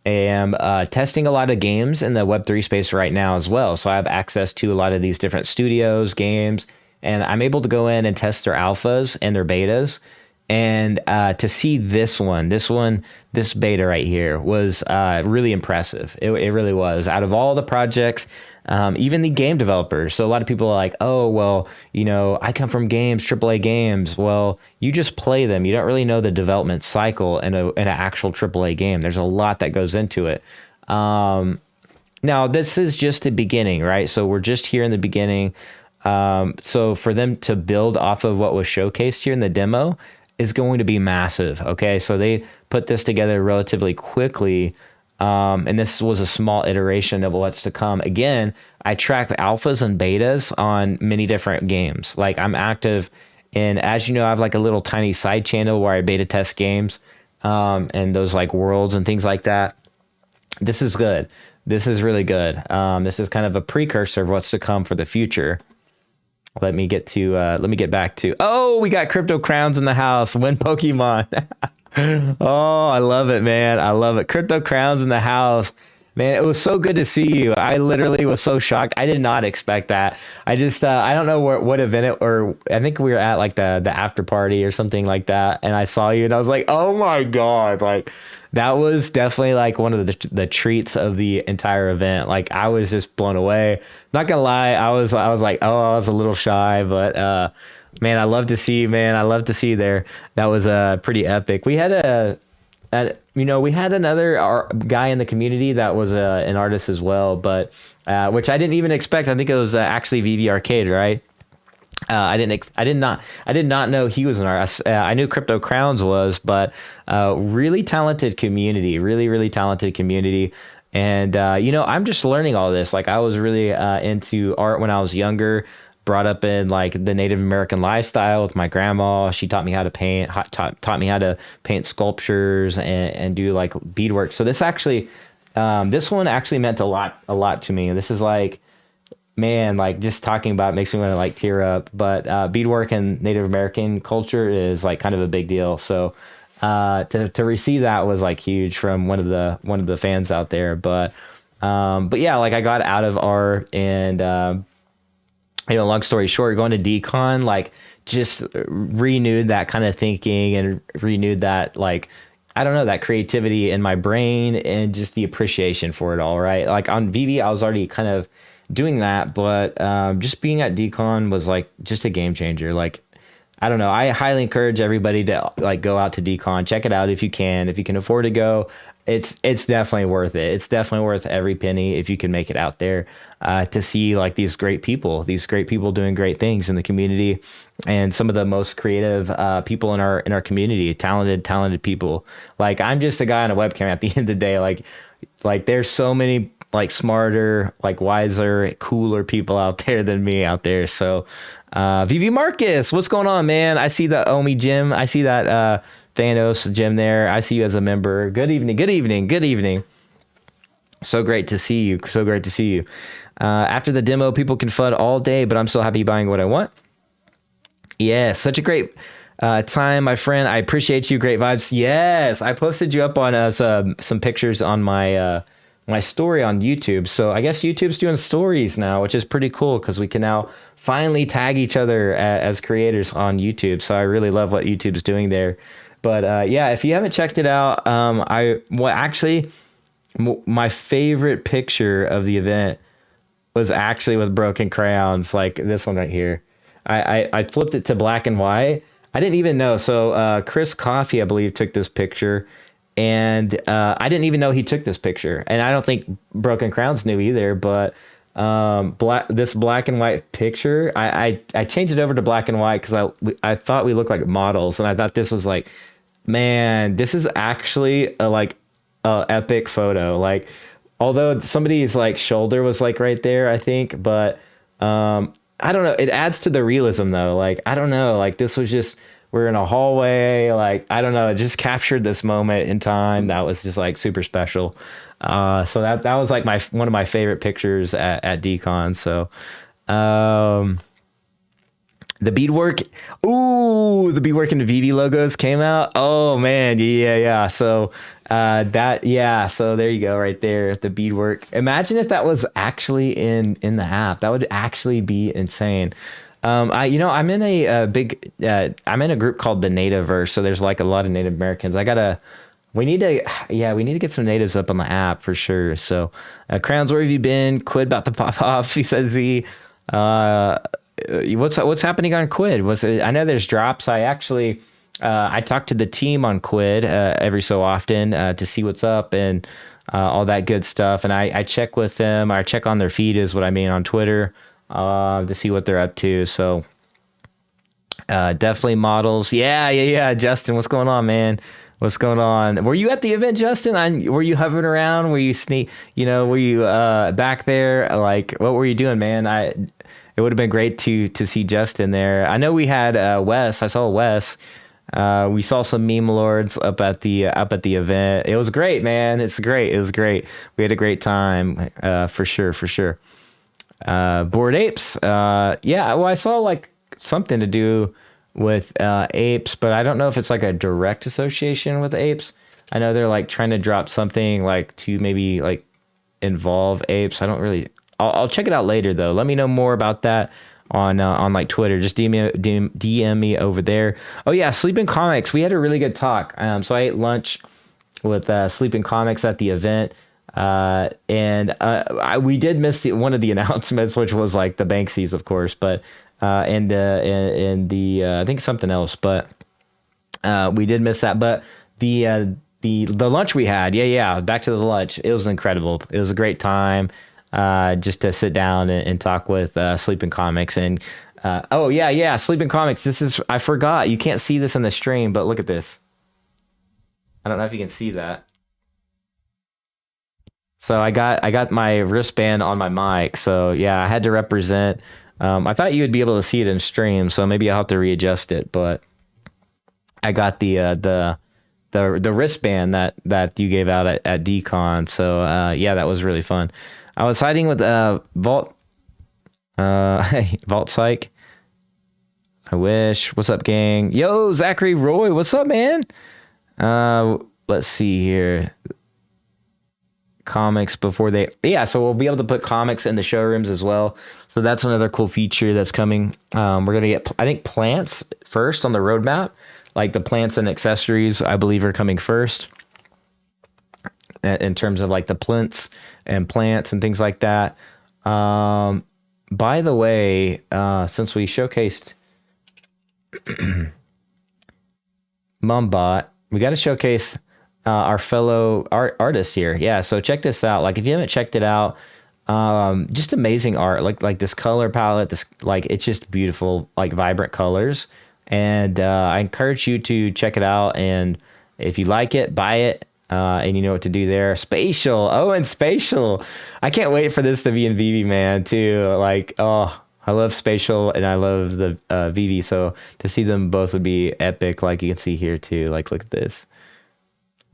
am testing a lot of games in the Web3 space right now as well. So I have access to a lot of these different studios, games, and I'm able to go in and test their alphas and their betas. And to see this beta right here was really impressive. It really was. Out of all the projects even the game developers. So a lot of people are like, oh, well, I come from games, AAA games. Well, you just play them. You don't really know the development cycle in an actual AAA game. There's a lot that goes into it. Now, this is just the beginning, right? So we're just here in the beginning. So for them to build off of what was showcased here in the demo is going to be massive. Okay, so they put this together relatively quickly. And this was a small iteration of what's to come. Again, I track alphas and betas on many different games. Like I'm active in, as you know, I have like a little tiny side channel where I beta test games, and those like worlds and things like that. This is good. This is really good. This is kind of a precursor of what's to come for the future. Let me get back to, oh, we got Crypto Crowns in the house. Win Pokemon. Oh, I love it, man. I love it. Crypto Crowns in the house. Man, it was so good to see you. I literally was so shocked. I did not expect that. I just, I don't know what event it, or I think we were at like the after party or something like that. And I saw you and I was like, oh my God. Like that was definitely like one of the treats of the entire event. Like I was just blown away. Not gonna lie. I was like, oh, I was a little shy, but, man, I love to see you, man. I love to see you there. That was pretty epic. We had we had another guy in the community that was an artist as well, but which I didn't even expect. I think it was actually VeVe Arcade, right? I did not know he was an artist. I knew Crypto Crowns was, but really talented community, really talented community. And I'm just learning all this. Like I was really into art when I was younger. Brought up in like the Native American lifestyle with my grandma. She taught me how to paint, taught me how to paint sculptures and do like beadwork. So this actually, this one actually meant a lot to me. This is like, man, like just talking about it makes me want to like tear up. But beadwork and Native American culture is like kind of a big deal. So to receive that was like huge from one of the fans out there. But yeah, like I got out of art and. Long story short, going to Dcon, like just renewed that kind of thinking and renewed that, like, I don't know, that creativity in my brain and just the appreciation for it all, right? Like on VeVe, I was already kind of doing that, but just being at Dcon was like just a game changer. Like, I don't know. I highly encourage everybody to like go out to Dcon, check it out if you can afford to go. It's definitely worth it. It's definitely worth every penny if you can make it out there to see like these great people doing great things in the community, and some of the most creative people in our community, talented people. Like I'm just a guy on a webcam at the end of the day. Like there's so many like smarter, like wiser, cooler people out there than me out there. So VeVe Marcus, what's going on, man? I see the OMI gym. I see that Thanos gym there. I see you as a member. Good evening. So great to see you. After the demo, people can FUD all day, but I'm still happy buying what I want. Yeah, such a great time, my friend. I appreciate you. Great vibes. Yes, I posted you up on some pictures on my my story on YouTube. So I guess YouTube's doing stories now, which is pretty cool because we can now finally tag each other as creators on YouTube. So I really love what YouTube's doing there. But yeah, if you haven't checked it out, my favorite picture of the event was actually with broken crayons, like this one right here. I flipped it to black and white. I didn't even know. So Chris Coffey, I believe, took this picture, and I didn't even know he took this picture. And I don't think Broken Crowns knew either. But this black and white picture, I changed it over to black and white because I thought we looked like models, and I thought this was like, man, this is actually a epic photo. Like, although somebody's like shoulder was like right there, I think, but I don't know. It adds to the realism though. Like, I don't know. Like this was just, we're in a hallway. Like, I don't know. It just captured this moment in time that was just like super special. So that was like one of my favorite pictures at Dcon. So, the beadwork, the beadwork and the VeVe logos came out. Oh man, yeah. So so there you go, right there, the beadwork. Imagine if that was actually in the app. That would actually be insane. I'm in a group called the Nativeverse. So there's like a lot of Native Americans. I gotta We need to, yeah, we need to get some natives up on the app for sure. So, Crowns, where have you been? Quid about to pop off. He says, Z. What's happening on Quid? I know there's drops. I actually, I talk to the team on Quid every so often to see what's up and all that good stuff. And I check with them. I check on their feed is what I mean on Twitter to see what they're up to. So definitely models. Yeah. Justin, what's going on, man? What's going on? Were you at the event, Justin? Were you hovering around? Were you were you back there? Like, what were you doing, man? It would have been great to see Justin there. I know we had Wes. I saw Wes. We saw some meme lords up at the event. It was great, man. It was great. We had a great time for sure. Bored Apes. Yeah. Well, I saw like something to do with apes, but I don't know if it's like a direct association with apes. I know they're like trying to drop something like to maybe like involve apes. I don't really. I'll check it out later though. Let me know more about that on like Twitter. Just DM me over there. Oh yeah, Sleeping Comics. We had a really good talk. So I ate lunch with Sleeping Comics at the event, and we did miss one of the announcements, which was like the Banksies, of course, but. And the I think something else, but we did miss that. But the lunch we had, back to the lunch. It was incredible. It was a great time just to sit down and talk with Sleeping Comics and Sleeping Comics. I forgot you can't see this in the stream, but look at this. I don't know if you can see that. So I got my wristband on my mic. So yeah, I had to represent. I thought you would be able to see it in stream, so maybe I'll have to readjust it. But I got the wristband that you gave out at Dcon. So that was really fun. I was hiding with Vault Psych. I wish. What's up, gang? Yo, Zachary Roy. What's up, man? Let's see here. Comics before so we'll be able to put comics in the showrooms as well, so that's another cool feature that's coming. We're gonna get, I think, plants first on the roadmap, like the plants and accessories I believe are coming first in terms of like the plinths and plants and things like that. By the way, since we showcased Mumbot, we got to showcase our fellow artist here. Yeah, so check this out. Like, if you haven't checked it out, just amazing art. Like this color palette, it's just beautiful, like vibrant colors. And I encourage you to check it out. And if you like it, buy it. And you know what to do there. Spatial. Oh, and Spatial. I can't wait for this to be in VeVe, man, too. Like, oh, I love Spatial and I love the VeVe. So to see them both would be epic. Like you can see here too. Like, look at this.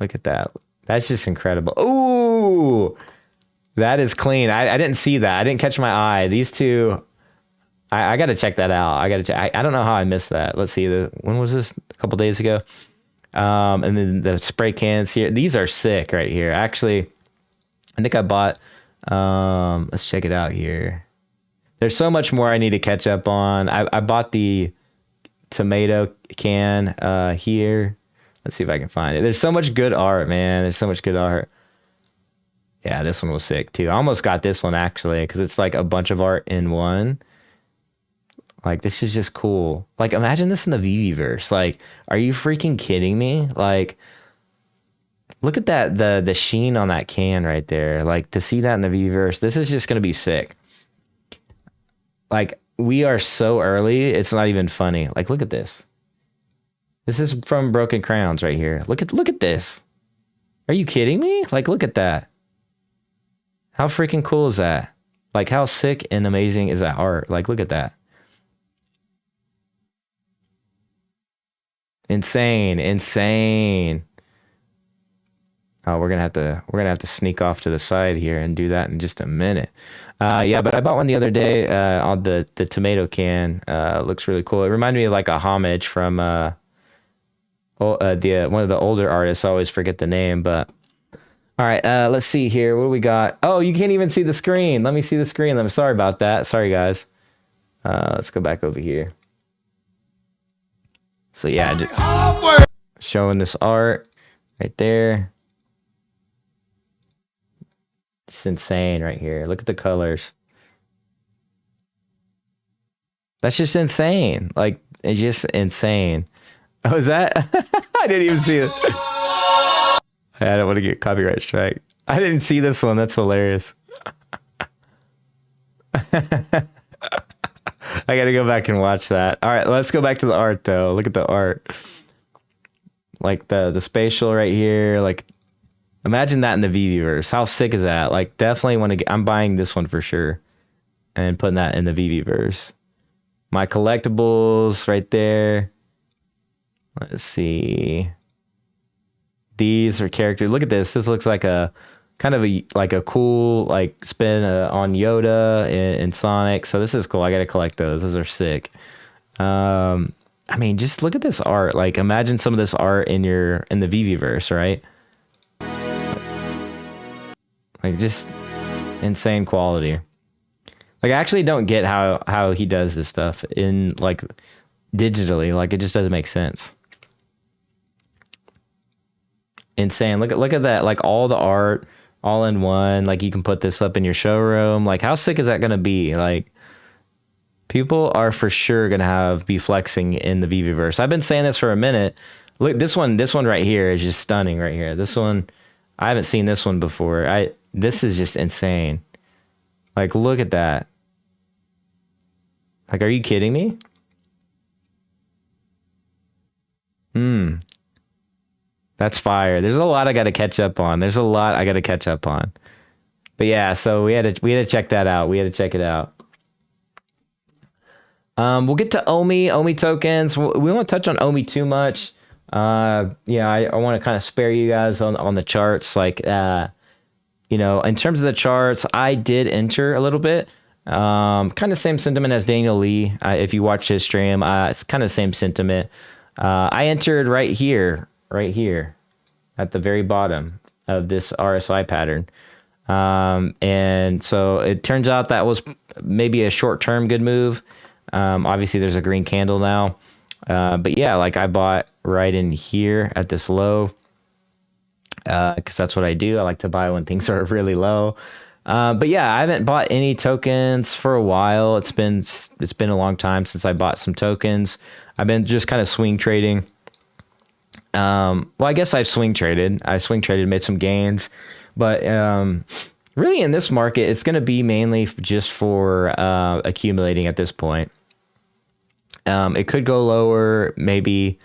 Look at that. That's just incredible. Ooh, that is clean. I didn't see that. I didn't catch my eye. These two, I got to check that out. I don't know how I missed that. Let's see. When was this? A couple days ago. And then the spray cans here. These are sick right here. Actually, I think I bought, let's check it out here. There's so much more I need to catch up on. I bought the tomato can here. Let's see if I can find it. There's so much good art, man. There's so much good art. Yeah, this one was sick too. I almost got this one actually because it's like a bunch of art in one. Like, this is just cool. Like, imagine this in the VeVe-verse. Like, are you freaking kidding me? Like, look at that, the sheen on that can right there. Like, to see that in the VeVe-verse, this is just going to be sick. Like, we are so early, it's not even funny. Like, look at this. This is from Broken Crowns right here. Look at this. Are you kidding me? Like, look at that. How freaking cool is that? Like, how sick and amazing is that art? Like, look at that. Insane. Oh, we're gonna have to sneak off to the side here and do that in just a minute. Yeah, but I bought one the other day on the tomato can. Looks really cool. It reminded me of like a homage from one of the older artists. I always forget the name, but all right. Let's see here. What do we got? Oh, you can't even see the screen. Let me see the screen. I'm sorry about that. Sorry, guys. Let's go back over here. So yeah, showing this art. right there. It's insane right here. Look at the colors. That's just insane. Like, it's just insane. Oh, is that? I didn't even see it. I don't want to get copyright strike. I didn't see this one. That's hilarious. I got to go back and watch that. All right, let's go back to the art, though. Look at the art. Like, the spatial right here. Like, imagine that in the VeVe-verse. How sick is that? Like, definitely want to get... I'm buying this one for sure. And putting that in the VeVe-verse. My collectibles right there. Let's see. These are characters. Look at this. This looks like a kind of a cool like spin on Yoda and Sonic. So this is cool. I got to collect those. Those are sick. I mean, just look at this art. Like, imagine some of this art in the VeVe-verse, right? Like, just insane quality. Like, I actually don't get how he does this stuff in like digitally. Like, it just doesn't make sense. Insane. Look at that. Like, all the art all in one. Like, you can put this up in your showroom. Like, how sick is that gonna be? Like, people are for sure gonna be flexing in the VeVe-verse. I've been saying this for a minute. Look, this one right here is just stunning right here. This one, I haven't seen this one before. This is just insane. Like, look at that. Like, are you kidding me? That's fire. There's a lot I got to catch up on. But yeah, so we had to check that out. We had to check it out. We'll get to OMI tokens. We won't touch on OMI too much. Yeah, I want to kind of spare you guys on the charts. Like, you know, in terms of the charts, I did enter a little bit. Kind of same sentiment as Daniel Lee. If you watch his stream, it's kind of same sentiment. I entered right here at the very bottom of this RSI pattern. And so it turns out that was maybe a short-term good move. Obviously there's a green candle now. But yeah, like, I bought right in here at this low, because that's what I do. I like to buy when things are really low. But yeah, I haven't bought any tokens for a while. It's been a long time since I bought some tokens. I've been just kind of swing trading. Well, I guess I've swing traded, made some gains, but really in this market, it's going to be mainly just for accumulating at this point. It could go lower, maybe.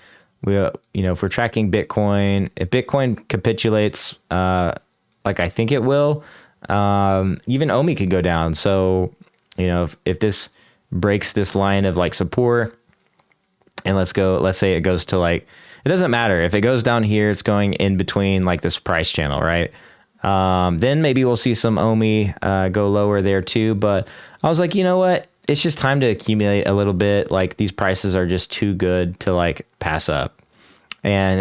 If we're tracking Bitcoin, if Bitcoin capitulates, like I think it will, even OMI could go down. So, if this breaks this line of like support, and let's say it goes to like, it doesn't matter if it goes down here, it's going in between like this price channel, right? Then maybe we'll see some OMI go lower there too. But I was like, you know what? It's just time to accumulate a little bit. Like, these prices are just too good to like pass up. And,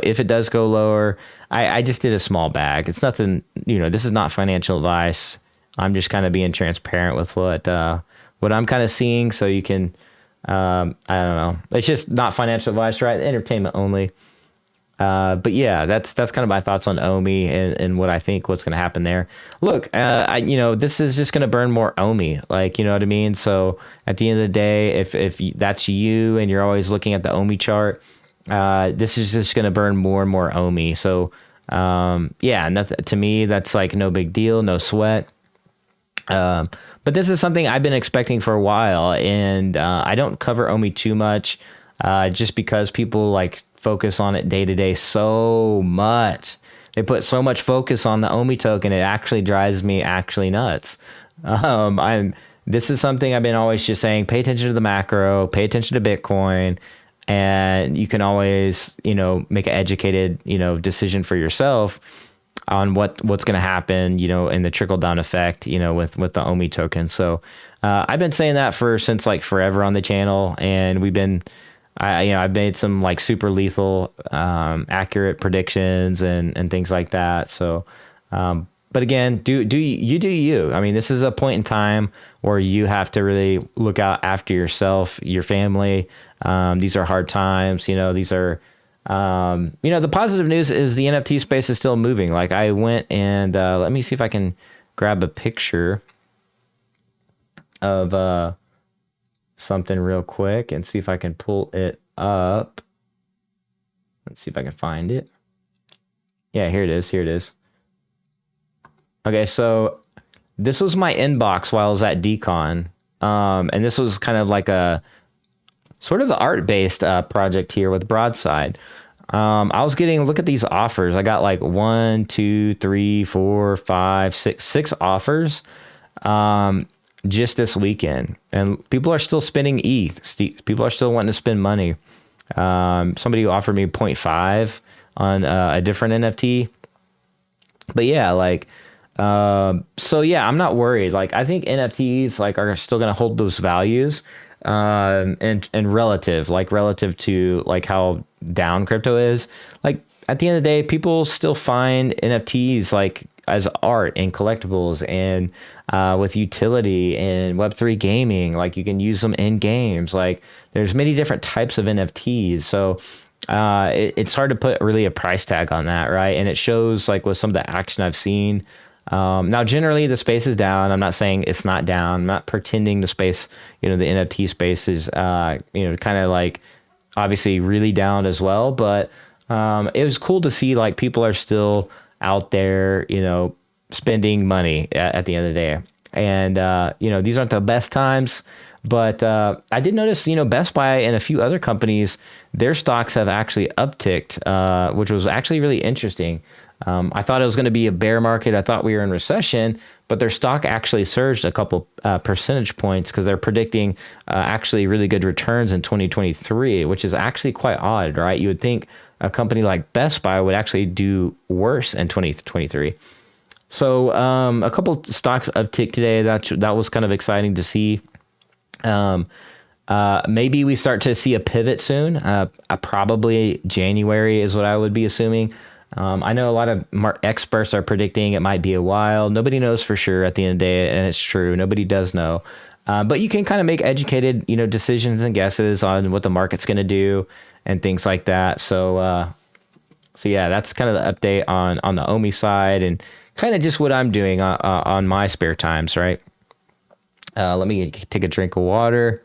if it does go lower, I just did a small bag. It's nothing, this is not financial advice. I'm just kind of being transparent with what I'm kind of seeing. So you can, I don't know. It's just not financial advice, right? Entertainment only. But yeah, that's kind of my thoughts on OMI and what I think what's going to happen there. Look, this is just going to burn more OMI, like, you know what I mean? So at the end of the day, if that's you and you're always looking at the OMI chart, this is just going to burn more and more OMI. So, yeah, nothing, to me, that's like no big deal, no sweat. But this is something I've been expecting for a while, and I don't cover OMI too much, just because people like focus on it day to day so much. They put so much focus on the OMI token, it actually drives me nuts. This is something I've been always just saying, pay attention to the macro, pay attention to Bitcoin, and you can always, make an educated, decision for yourself on what's going to happen, in the trickle down effect, with the OMI token. So, I've been saying that since like forever on the channel, and I've made some like super lethal, accurate predictions and things like that. So, but again, do you. I mean, this is a point in time where you have to really look out after yourself, your family. These are hard times, these are, The positive news is the NFT space is still moving. Like I went and let me see if I can grab a picture of something real quick and see if I can pull it up. Let's see if I can find it. Yeah, here it is. Here it is. Okay, so this was my inbox while I was at Dcon. And this was kind of like a sort of art-based project here with Broadside. I was getting, look at these offers. I got like 1, 2, 3, 4, 5, 6 offers just this weekend. And people are still spending ETH. People are still wanting to spend money. Somebody offered me 0.5 on a different NFT. But yeah, like, so yeah, I'm not worried. Like, I think NFTs like are still going to hold those values, and relative to like how down crypto is. Like at the end of the day, people still find NFTs like as art and collectibles and with utility and Web3 gaming. Like you can use them in games. Like there's many different types of NFTs. So it's hard to put really a price tag on that, right? And it shows like with some of the action I've seen. Now, generally, the space is down. I'm not saying it's not down. I'm not pretending the space, the NFT space is, kind of like obviously really down as well. But it was cool to see like people are still out there, spending money at the end of the day. And, these aren't the best times. But I did notice, Best Buy and a few other companies, their stocks have actually upticked, which was actually really interesting. I thought it was going to be a bear market. I thought we were in recession, but their stock actually surged a couple percentage points because they're predicting actually really good returns in 2023, which is actually quite odd, right? You would think a company like Best Buy would actually do worse in 2023. So a couple stocks uptick today. That was kind of exciting to see. Maybe we start to see a pivot soon. Probably January is what I would be assuming. I know a lot of experts are predicting it might be a while. Nobody knows for sure at the end of the day, and it's true. Nobody does know. But you can kind of make educated, decisions and guesses on what the market's going to do and things like that. So yeah, that's kind of the update on the OMI side and kind of just what I'm doing on my spare times, right? Let me take a drink of water.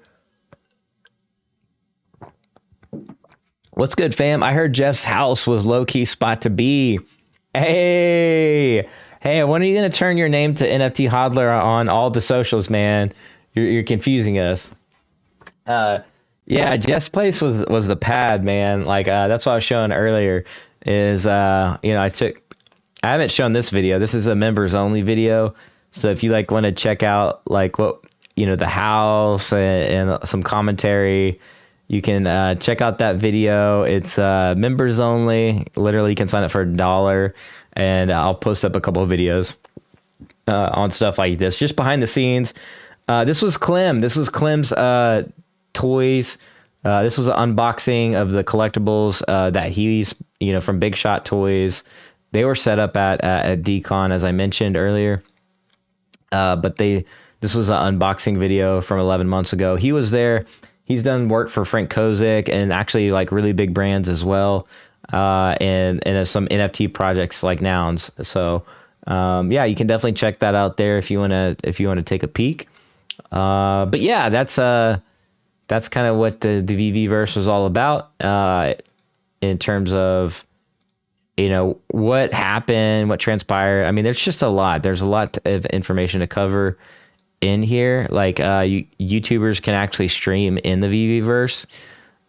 What's good, fam? I heard Jeff's house was low-key spot to be. Hey, when are you going to turn your name to NFT Hodler on all the socials, man? You're confusing us. Yeah, Jeff's place was the pad, man. Like, that's what I was showing earlier is, I haven't shown this video. This is a members only video. So if you like want to check out like what, the house and some commentary, you can check out that video. It's members only. Literally, you can sign up for $1, and I'll post up a couple of videos on stuff like this, just behind the scenes. This was Clem. This was Clem's toys. This was an unboxing of the collectibles that he's, from Big Shot Toys. They were set up at Dcon, as I mentioned earlier. But this was an unboxing video from 11 months ago. He was there. He's done work for Frank Kozik and actually like really big brands as well, and some NFT projects like Nouns. So yeah, you can definitely check that out there if you wanna take a peek. But yeah, that's kind of what the VeVe verse was all about in terms of what happened, what transpired. I mean, there's just a lot. There's a lot of information to cover in here. Like YouTubers can actually stream in the VeVe verse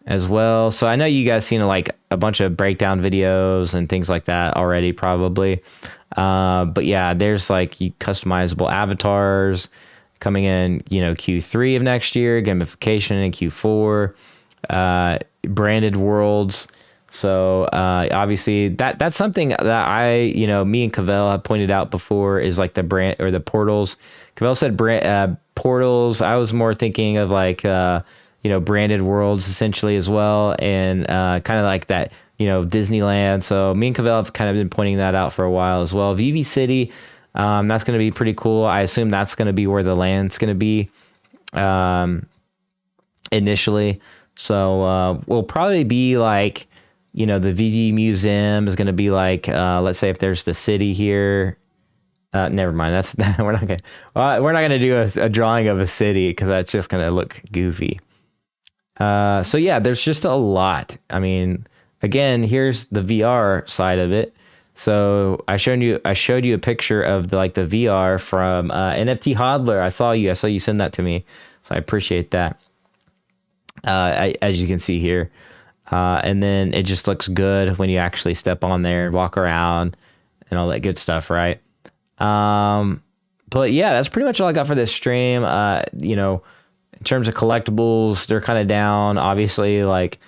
as well. So I know you guys seen like a bunch of breakdown videos and things like that already probably. But yeah, there's like customizable avatars coming in, Q3 of next year, gamification in Q4, branded worlds. So obviously that's something that me and Cavell have pointed out before is like the brand or the portals. Cavell said portals. I was more thinking of like, branded worlds essentially as well. And kind of like that, Disneyland. So me and Cavell have kind of been pointing that out for a while as well. VeVe City, that's going to be pretty cool. I assume that's going to be where the land's going to be initially. So we'll probably be like, you know, the VeVe museum is going to be like, let's say if there's the city here. Never mind. That's we're not gonna do a drawing of a city because that's just gonna look goofy. So yeah, there's just a lot. I mean, again, here's the VR side of it. So I showed you a picture of the VR from NFT Hodler. I saw you send that to me, so I appreciate that. As you can see here, and then it just looks good when you actually step on there and walk around and all that good stuff, right? But yeah, that's pretty much all I got for this stream. You know, in terms of collectibles, they're kind of down, obviously, like,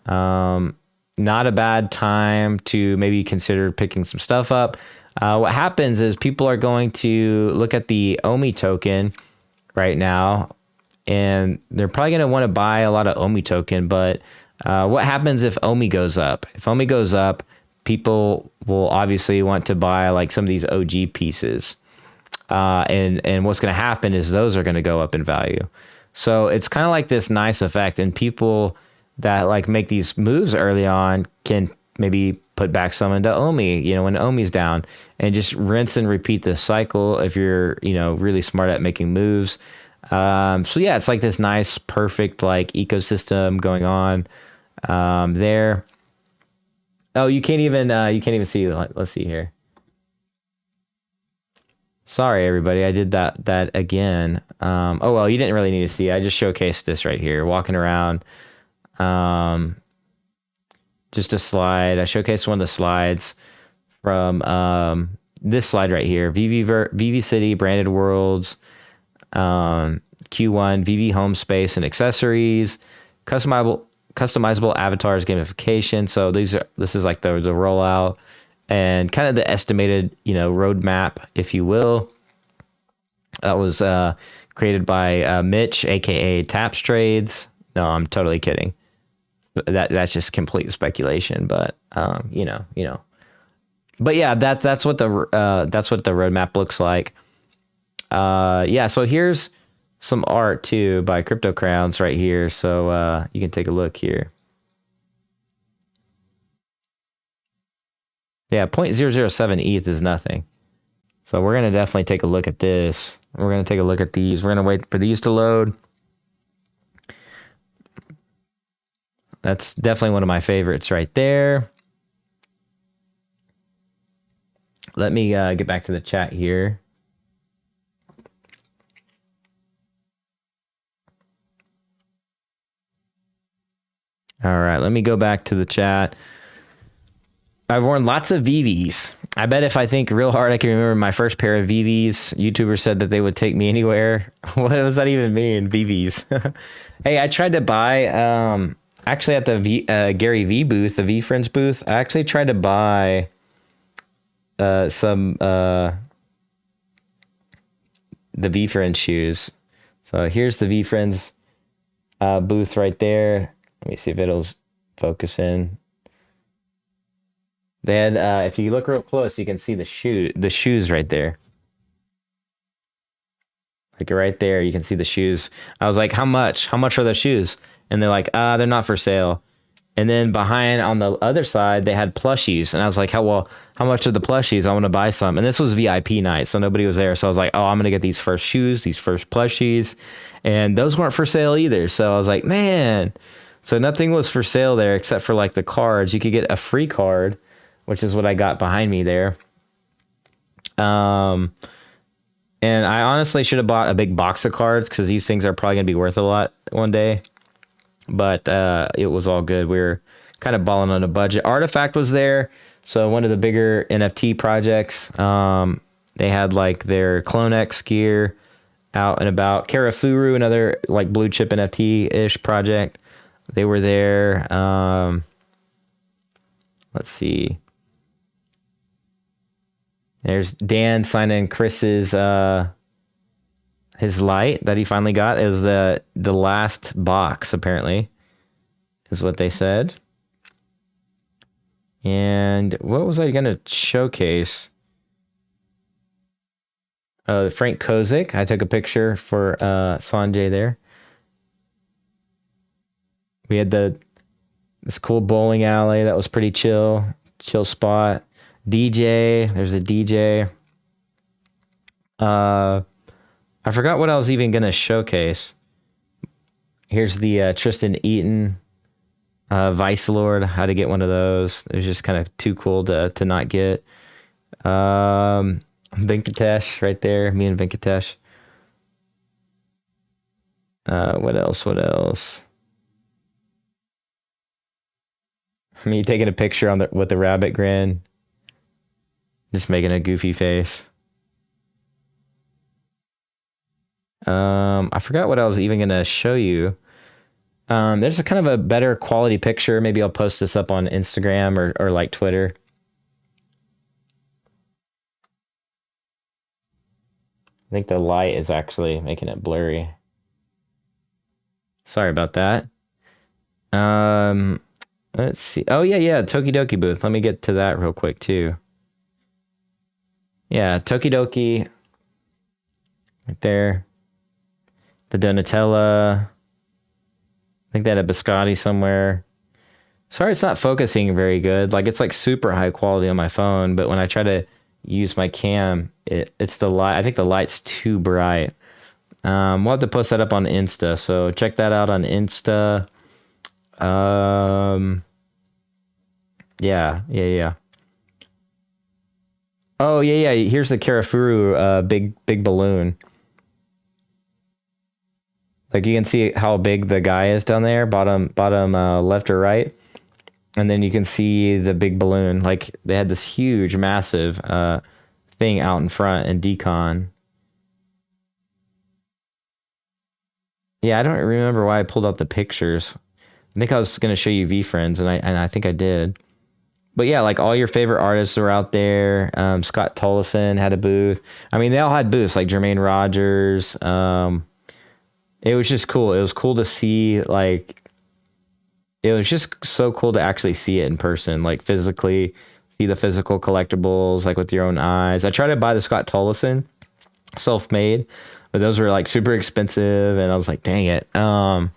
not a bad time to maybe consider picking some stuff up. What happens is people are going to look at the OMI token right now, and they're probably going to want to buy a lot of OMI token. But what happens if OMI goes up? If OMI goes up, people will obviously want to buy like some of these OG pieces. And what's going to happen is those are going to go up in value. So it's kind of like this nice effect, and people that like make these moves early on can maybe put back some into OMI, you know, when OMI's down, and just rinse and repeat this cycle if you're, you know, really smart at making moves. So yeah, it's like this nice, perfect like ecosystem going on there. Oh, you can't even see. Let's see here. Sorry, everybody. I did that again. Oh, well, you didn't really need to see. I just showcased this right here, walking around. Just a slide. I showcased one of the slides from this slide right here. VeVe City, branded worlds, Q1, VeVe home space and accessories, customizable avatars, gamification. So this is like the rollout and kind of the estimated, you know, roadmap, if you will. That was created by Mitch, aka Taps Trades. No, I'm totally kidding. That's just complete speculation, but you know. But yeah, that's what the roadmap looks like. Yeah, so here's some art too by Crypto Crowns right here, so you can take a look here. Yeah, 0.007 ETH is nothing. So we're gonna definitely take a look at this. We're gonna take a look at these. We're gonna wait for these to load. That's definitely one of my favorites right there. Let me get back to the chat here. All right, let me go back to the chat. I've worn lots of VeVes. I bet if I think real hard, I can remember my first pair of VeVes. YouTubers said that they would take me anywhere. What does that even mean, VeVes? Hey, I tried to buy, actually at the Gary V booth, the V Friends booth, I actually tried to buy some the V Friends shoes. So here's the V Friends booth right there. Let me see if it'll focus in. They had, if you look real close, you can see the shoes right there. Like right there, you can see the shoes. I was like, how much? How much are those shoes? And they're like, they're not for sale. And then behind on the other side, they had plushies. And I was like, how much are the plushies? I want to buy some. And this was VIP night, so nobody was there. So I was like, I'm going to get these first shoes, these first plushies. And those weren't for sale either. So I was like, man. So nothing was for sale there except for like the cards. You could get a free card, which is what I got behind me there. And I honestly should have bought a big box of cards because these things are probably going to be worth a lot one day. But it was all good. We were kind of balling on a budget. Artifact was there. So one of the bigger NFT projects, they had like their CloneX gear out and about. Karafuru, another like blue chip NFT-ish project. They were there. Let's see. There's Dan signing Chris's his light that he finally got. It was the last box, apparently, is what they said. And what was I gonna showcase? Frank Kozik. I took a picture for Sanjay there. We had the This cool bowling alley that was pretty chill spot. DJ, there's a DJ. I forgot what I was even gonna showcase. Here's the Tristan Eaton Vice Lord. How to get one of those? It was just kind of too cool to not get. Venkatesh right there. Me and Venkatesh. What else? Me taking a picture with the rabbit grin. Just making a goofy face. I forgot what I was even gonna show you. There's a kind of a better quality picture. Maybe I'll post this up on Instagram or like Twitter. I think the light is actually making it blurry. Sorry about that. Let's see. Oh yeah, Tokidoki booth. Let me get to that real quick too. Yeah, Tokidoki. Right there. The Donatella. I think they had a biscotti somewhere. Sorry, it's not focusing very good. Like, it's like super high quality on my phone, but when I try to use my cam, it's the light. I think the light's too bright. We'll have to post that up on Insta, so check that out on Insta. Yeah. Oh yeah. Here's the Karafuru big balloon. Like, you can see how big the guy is down there, bottom left or right. And then you can see the big balloon. Like, they had this huge, massive thing out in front in Dcon. Yeah, I don't remember why I pulled out the pictures. I think I was going to show you VeFriends, and I think I did. But yeah, like, all your favorite artists are out there. Scott Tollison had a booth. I mean, they all had booths, like Jermaine Rogers. It was just cool. It was cool to see, like, it was just so cool to actually see it in person, like, physically, see the physical collectibles, like, with your own eyes. I tried to buy the Scott Tollison, self-made, but those were, like, super expensive, and I was like, dang it. You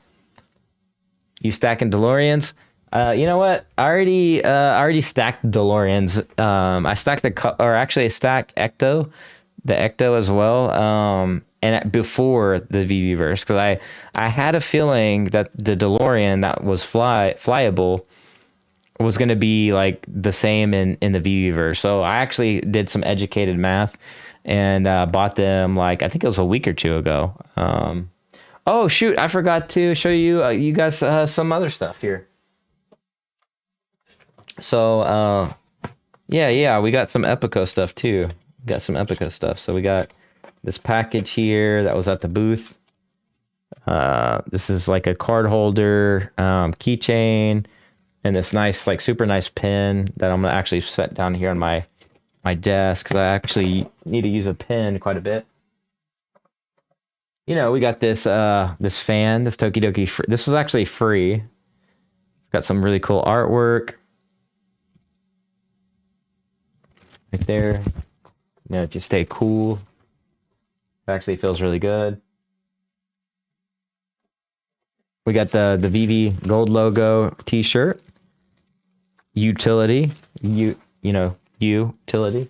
stacking DeLoreans? You know what? I already stacked DeLoreans. I stacked I stacked the Ecto as well. And before the VeVeverse, because I had a feeling that the DeLorean that was flyable was going to be like the same in the VeVeverse. So I actually did some educated math and bought them, like, I think it was a week or two ago. Oh shoot, I forgot to show you you guys some other stuff here. So yeah, we got some Epico stuff too. So we got this package here that was at the booth. This is like a card holder, keychain, and this nice, like, super nice pin that I'm gonna actually set down here on my desk, because I actually need to use a pen quite a bit. You know, we got this this fan, this Tokidoki. This was actually free. It's got some really cool artwork right there. You know, just stay cool. It actually feels really good. We got the VeVe gold logo t-shirt. Utility. Utility.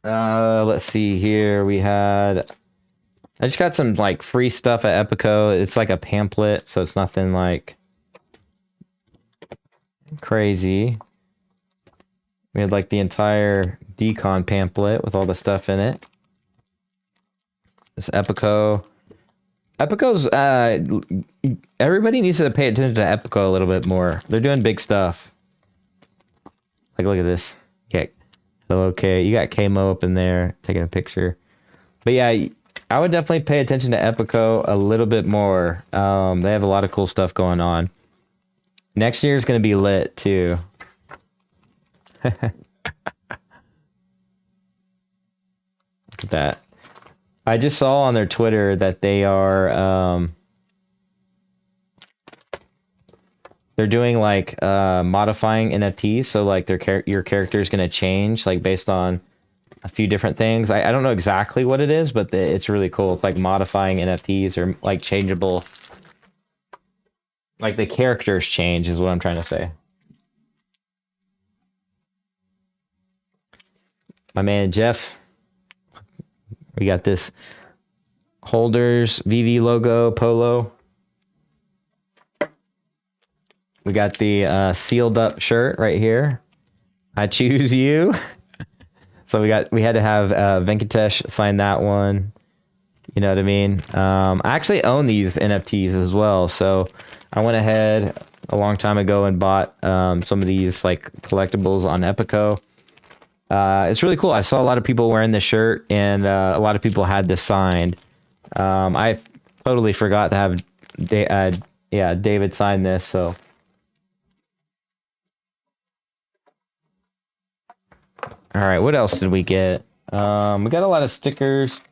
Let's see here. I just got some, like, free stuff at Epico. It's like a pamphlet, so it's nothing, like, crazy. We had, like, the entire Dcon pamphlet with all the stuff in it. This Epico's, everybody needs to pay attention to Epico a little bit more. They're doing big stuff. Like, look at this. Yeah. Okay, you got K-Mo up in there taking a picture. But yeah, I would definitely pay attention to Epico a little bit more. They have a lot of cool stuff going on. Next year is going to be lit too. Look at that. I just saw on their Twitter that they are they're doing, like, modifying NFTs, so, like, your character is going to change, like, based on a few different things. I don't know exactly what it is, but it's really cool. It's like modifying NFTs or, like, changeable Like the characters change is what I'm trying to say. My man Jeff, we got this holders, VeVe logo, polo. We got the sealed up shirt right here. I choose you. So we had to have Venkatesh sign that one. You know what I mean? I actually own these NFTs as well. So I went ahead a long time ago and bought some of these like collectibles on Epico. It's really cool. I saw a lot of people wearing this shirt, and a lot of people had this signed. I totally forgot to have David sign this. So all right, what else did we get? We got a lot of stickers.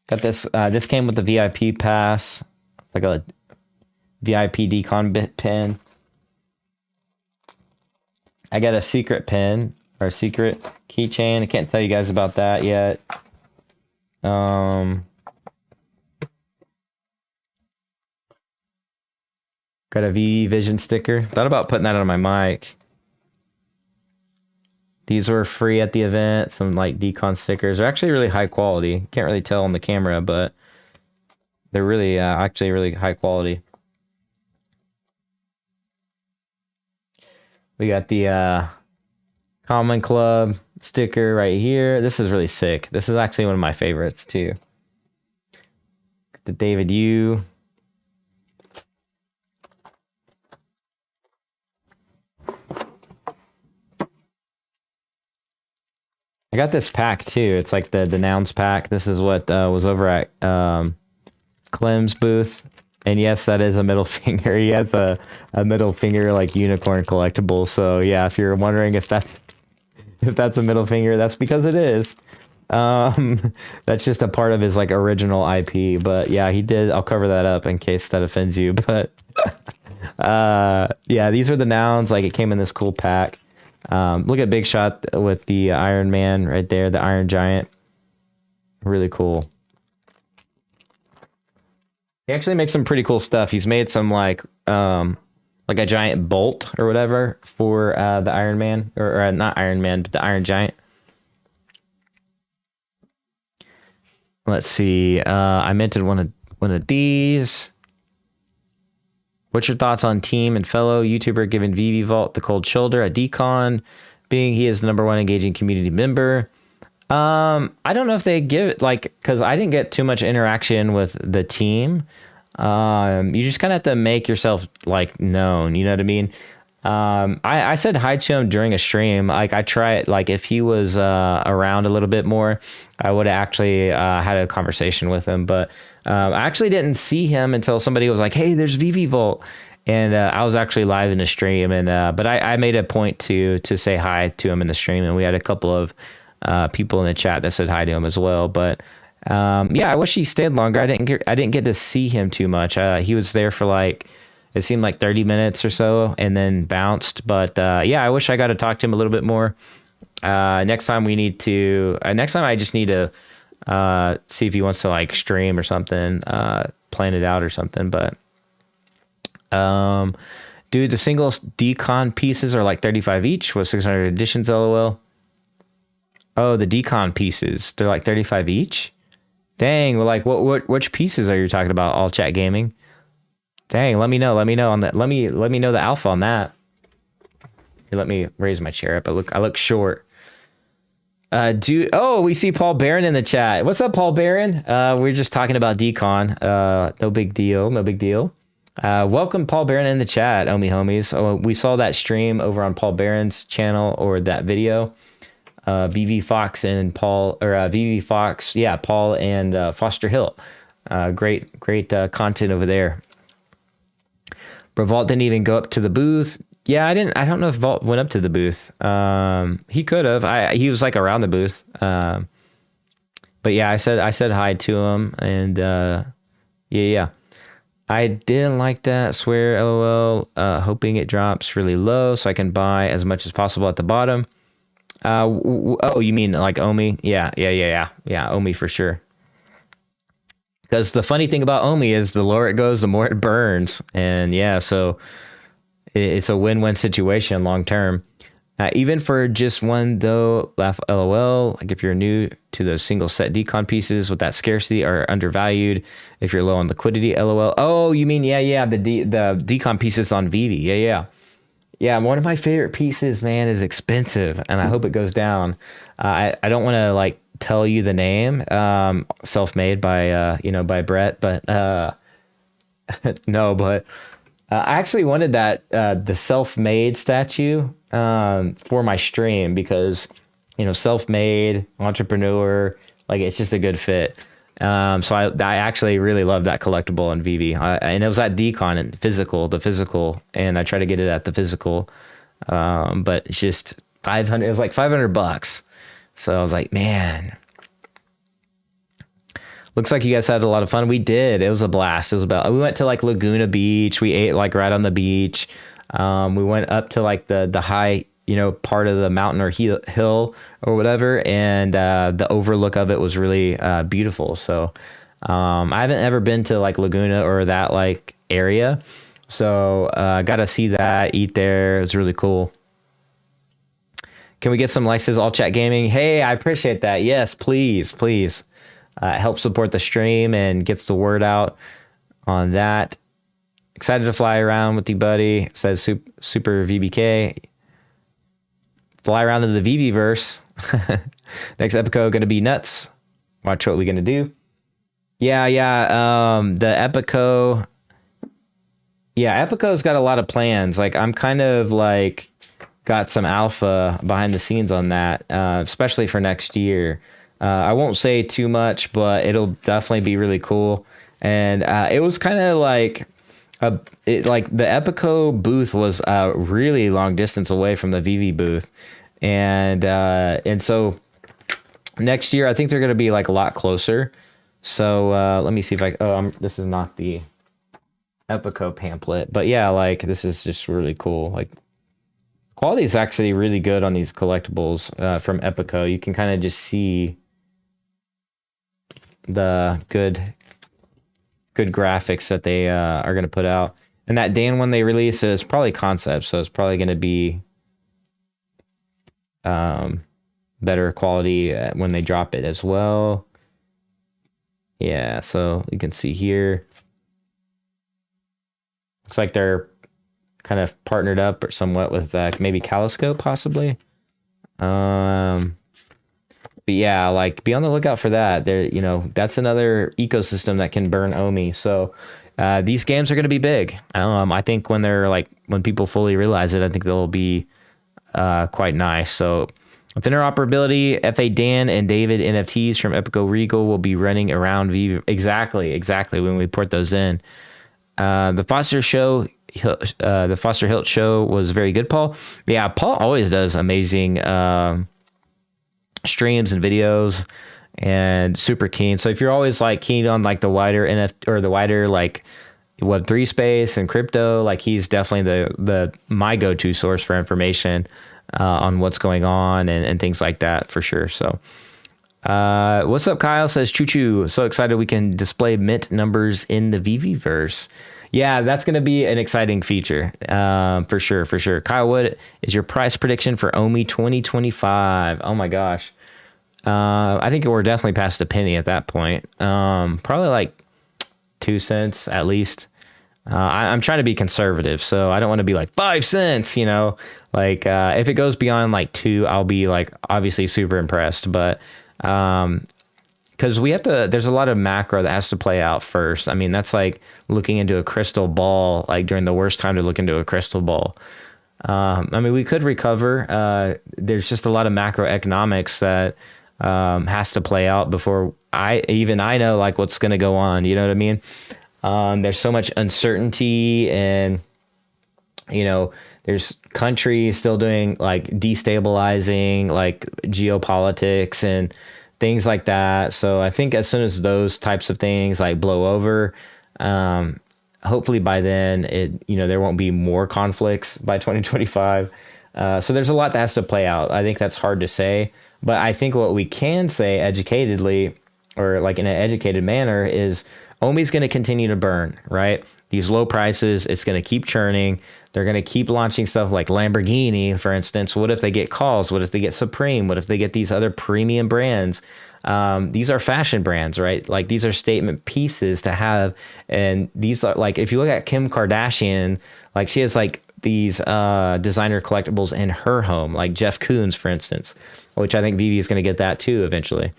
Got this. This came with the VIP pass, like a VIP Dcon pin. I got a secret pin or a secret keychain. I can't tell you guys about that yet. Got a VeVe Vision sticker. Thought about putting that on my mic. These were free at the event. Some like Dcon stickers. They're actually really high quality. Can't really tell on the camera, but they're really actually really high quality. We got the Common Club sticker right here. This is really sick. This is actually one of my favorites too. The David Yu. I got this pack too. It's like the Nouns pack. This is what was over at Clem's booth. And yes, that is a middle finger. He has a middle finger like unicorn collectible. So yeah, if you're wondering if that's a middle finger, that's because it is. That's just a part of his like original IP. But yeah, he did. I'll cover that up in case that offends you. But yeah, these are the Nouns. Like it came in this cool pack. Look at Big Shot with the Iron Man right there, the Iron Giant. Really cool. He actually makes some pretty cool stuff. He's made some like a giant bolt or whatever for the Iron Man, or not Iron Man, but the Iron Giant. Let's see. I minted one of these. What's your thoughts on team and fellow YouTuber giving VeVe Vault the cold shoulder at Dcon, being he is the #1 engaging community member? I don't know if they give it, like, because I didn't get too much interaction with the team. You just kind of have to make yourself like known, you know what I mean? I said hi to him during a stream. Like I try it, like if he was around a little bit more, I would have actually had a conversation with him. But I actually didn't see him until somebody was like, "Hey, there's VeVe Vault," and I was actually live in the stream. And but I made a point to say hi to him in the stream, and we had a couple of people in the chat that said hi to him as well. But yeah, I wish he stayed longer. I didn't get to see him too much. He was there for like, it seemed like 30 minutes or so and then bounced. But yeah, I wish I got to talk to him a little bit more. Next time I just need to see if he wants to like stream or something, plan it out or something. But dude, the single Dcon pieces are like 35 each with 600 editions, LOL. Oh, the Dcon pieces, they're like 35 each? Dang, well, like which pieces are you talking about? All Chat Gaming? Dang, let me know on that. Let me know the alpha on that. Here, let me raise my chair up. I look short. Dude, oh, we see Paul Barron in the chat. What's up, Paul Barron? We're just talking about Dcon. No big deal. Welcome, Paul Barron, in the chat, OMI homies. Oh, we saw that stream over on Paul Barron's channel, or that video. VeVe Fox and Paul, or VeVe Fox, yeah, Paul and Foster Hill. Great content over there. But Vault didn't even go up to the booth. Yeah, I don't know if Vault went up to the booth. He could have. He was like around the booth. But yeah, I said hi to him, and yeah. I didn't like that. Swear, LOL. Hoping it drops really low so I can buy as much as possible at the bottom. Oh, you mean like OMI? Yeah, OMI for sure. Because the funny thing about OMI is the lower it goes, the more it burns. And yeah, so it's a win-win situation long term. Even for just one though, laugh LOL. Like if you're new to those single set Dcon pieces with that scarcity are undervalued. If you're low on liquidity, LOL. Oh, you mean the Dcon pieces on VeVe. Yeah, one of my favorite pieces, man, is expensive, and I hope it goes down. I don't want to like tell you the name, self-made by by Brett, but no, but I actually wanted that the self-made statue for my stream because self-made entrepreneur, like it's just a good fit. So I actually really love that collectible on VeVe, and it was at Dcon and the physical, and I try to get it at the physical, but it's just 500. It was like $500. So I was like, man, looks like you guys had a lot of fun. We did. It was a blast. We went to like Laguna Beach. We ate like right on the beach. We went up to like the high, part of the mountain or hill or whatever. And the overlook of it was really beautiful. So I haven't ever been to like Laguna or that like area. So got to see that, eat there. It was really cool. Can we get some likes? Says All Chat Gaming. Hey, I appreciate that. Yes, please. It helps support the stream and gets the word out on that. Excited to fly around with you, buddy. Says Super VBK. Fly around to the VeVe-verse. Next Epico going to be nuts. Watch what we're going to do. Yeah. The Epico. Yeah, Epico's got a lot of plans. Like I'm kind of like got some alpha behind the scenes on that, especially for next year. I won't say too much, but it'll definitely be really cool. And it was kind of like the Epico booth was a really long distance away from the VeVe booth, and so next year I think they're going to be like a lot closer. So let me see if this is not the Epico pamphlet, but yeah, like this is just really cool. Like quality is actually really good on these collectibles from Epico. You can kind of just see the good graphics that they are going to put out. And that Dan one they release is probably concept, so it's probably going to be better quality when they drop it as well. Yeah, so you can see here. Looks like they're kind of partnered up or somewhat with maybe Calisco possibly. But yeah, like be on the lookout for that. That's another ecosystem that can burn OMI. So these games are going to be big. I think when people fully realize it, I think they'll be quite nice. So with interoperability, FA Dan and David NFTs from Epico Regal will be running around VeVe. Exactly when we port those in. The Foster Hilt show was very good, Paul. Yeah, Paul always does amazing streams and videos, and super keen. So if you're always like keen on like the wider NFT or the wider like Web3 space and crypto, like he's definitely my go-to source for information on what's going on and things like that for sure. So what's up, Kyle? Says choo choo. So excited we can display mint numbers in the VeVe-verse. Yeah, that's going to be an exciting feature for sure. Kyle, what is your price prediction for OMI 2025? Oh my gosh. I think we're definitely past a penny at that point. Probably like 2 cents at least. I'm trying to be conservative, so I don't want to be like 5 cents, like if it goes beyond like 2, I'll be like obviously super impressed. But because there's a lot of macro that has to play out first. I mean, that's like looking into a crystal ball, like during the worst time to look into a crystal ball. I mean, we could recover. There's just a lot of macroeconomics that has to play out before I know like what's going to go on. You know what I mean? There's so much uncertainty, and there's countries still doing like destabilizing like geopolitics and things like that. So I think as soon as those types of things like blow over, hopefully by then there won't be more conflicts by 2025. So there's a lot that has to play out. I think that's hard to say, but I think what we can say educatedly or like in an educated manner, is OMI's going to continue to burn, right? These low prices, it's going to keep churning. They're going to keep launching stuff like Lamborghini, for instance. What if they get calls? What if they get Supreme? What if they get these other premium brands? These are fashion brands, right? Like these are statement pieces to have. And these are like, if you look at Kim Kardashian, like she has like these designer collectibles in her home, like Jeff Koons, for instance, which I think VeVe is going to get that too eventually.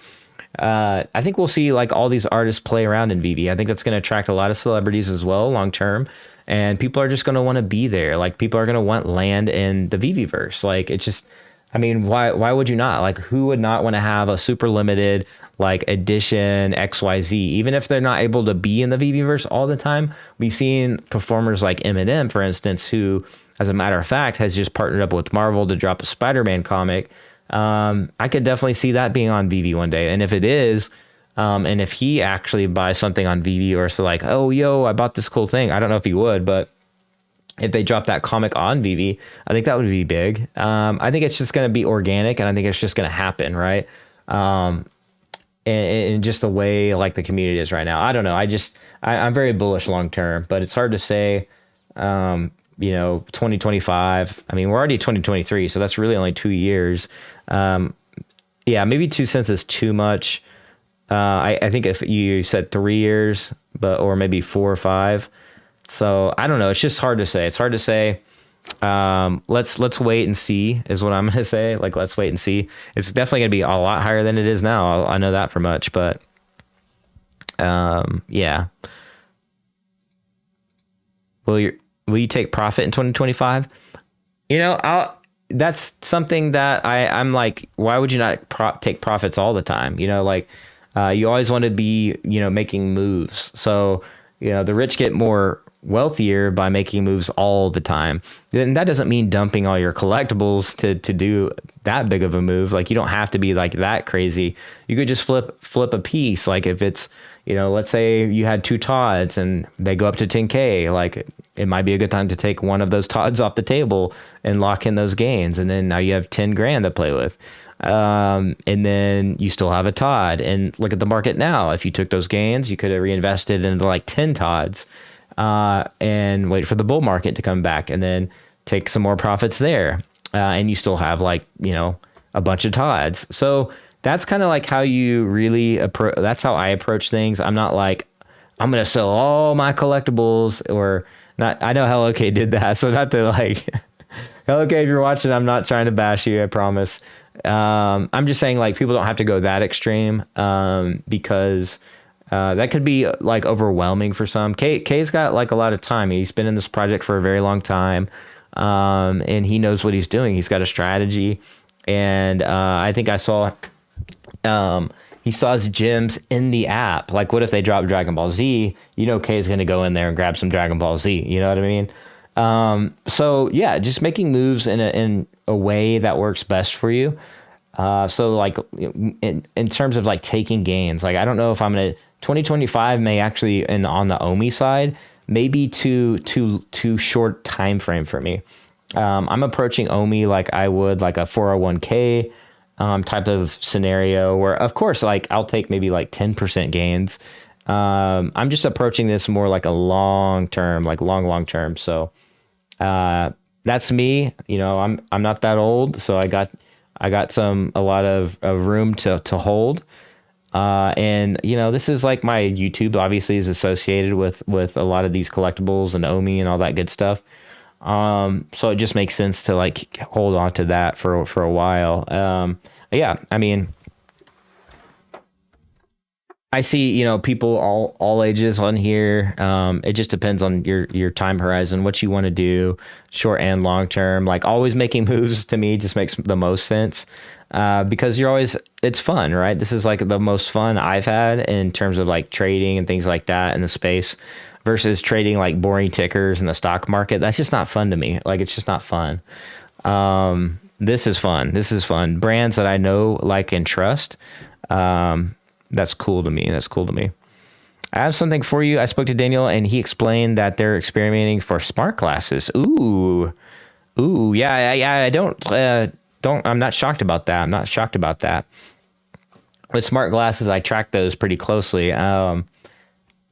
I think we'll see like all these artists play around in VeVe. I think that's going to attract a lot of celebrities as well long term, and people are just going to want to be there. Like people are going to want land in the VeVe-verse. Like it's just, I mean, why would you not? Like who would not want to have a super limited like edition XYZ, even if they're not able to be in the VeVe-verse all the time? We've seen performers like Eminem, for instance, who, as a matter of fact, has just partnered up with Marvel to drop a Spider-Man comic. I could definitely see that being on VeVe one day. And if it is, and if he actually buys something on VeVe, or so like, oh, yo, I bought this cool thing. I don't know if he would, but if they drop that comic on VeVe, I think that would be big. I think it's just going to be organic, and I think it's just going to happen, right? And just the way like the community is right now. I don't know. I'm very bullish long term, but it's hard to say. 2025. I mean, we're already 2023, so that's really only 2 years. Yeah, maybe 2 cents is too much. I think if you said 3 years, or maybe 4 or 5. So I don't know. It's just hard to say. It's hard to say. Let's wait and see is what I'm going to say. Like, let's wait and see. It's definitely going to be a lot higher than it is now. I know that for much, but yeah. Will you take profit in 2025? That's something that I'm like, why would you not take profits all the time? You always want to be, making moves. So, the rich get more wealthier by making moves all the time. Then that doesn't mean dumping all your collectibles to do that big of a move. Like, you don't have to be like that crazy. You could just flip a piece. Like if it's, let's say you had 2 Todds and they go up to 10K, like it might be a good time to take one of those Todds off the table and lock in those gains. And then now you have 10 grand to play with. And then you still have a Todd, and look at the market now. If you took those gains, you could have reinvested into like 10 Todds, and wait for the bull market to come back and then take some more profits there. And you still have like, a bunch of Todds. So that's kind of like how you really that's how I approach things. I'm not like, I'm going to sell all my collectibles, or not. I know Hello K did that. So not to like, Hello K, if you're watching, I'm not trying to bash you, I promise. I'm just saying like people don't have to go that extreme, because that could be like overwhelming for some. K's got like a lot of time. He's been in this project for a very long time, and he knows what he's doing. He's got a strategy, and I think I saw he saw his gems in the app. Like, what if they drop Dragon Ball Z? K's going to go in there and grab some Dragon Ball Z. You know what I mean? So yeah, just making moves in a way that works best for you. So like in terms of like taking gains, like I don't know if I'm going to 2025 may actually, and on the OMI side, maybe too short time frame for me. I'm approaching OMI like I would like a 401k type of scenario, where of course like I'll take maybe like 10% gains. I'm just approaching this more like a long term, like long term. So that's me. I'm not that old, so I got a lot of room to hold. And this is like my YouTube obviously is associated with a lot of these collectibles and OMI and all that good stuff. So it just makes sense to like hold on to that for a while. Yeah, I mean, I see, people all ages on here. It just depends on your time horizon, what you want to do, short and long term. Like always making moves to me just makes the most sense, because it's fun, right? This is like the most fun I've had in terms of like trading and things like that in the space, versus trading like boring tickers in the stock market. That's just not fun to me. Like, it's just not fun. This is fun. This is fun. Brands that I know, like, and trust. That's cool to me. I have something for you. I spoke to Daniel, and he explained that they're experimenting for smart glasses. Ooh, yeah. I don't. I'm not shocked about that. with smart glasses, I track those pretty closely.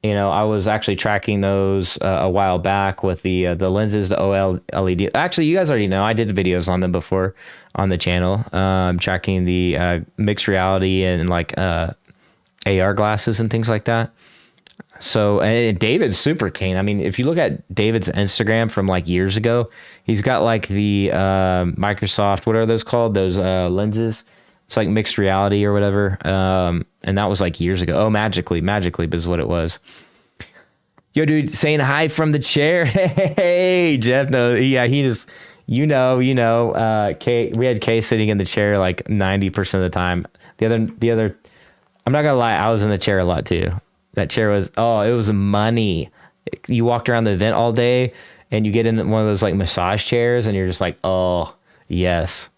You know, I was actually tracking those a while back with the lenses, the OLED. Actually, you guys already know I did videos on them before on the channel, tracking the mixed reality and like AR glasses and things like that. So, and David's super keen. I mean, if you look at David's Instagram from like years ago, he's got like the Microsoft, what are those called? Those lenses. It's like mixed reality or whatever. And that was like years ago. Oh, Magically is what it was. Yo, dude, saying hi from the chair. Hey, Jeff. No, yeah, he just, you know, Kay, we had Kay sitting in the chair like 90% of the time. The other, I'm not gonna lie, I was in the chair a lot too. That chair was, it was money. You walked around the event all day and you get in one of those like massage chairs and you're just like, oh, yes.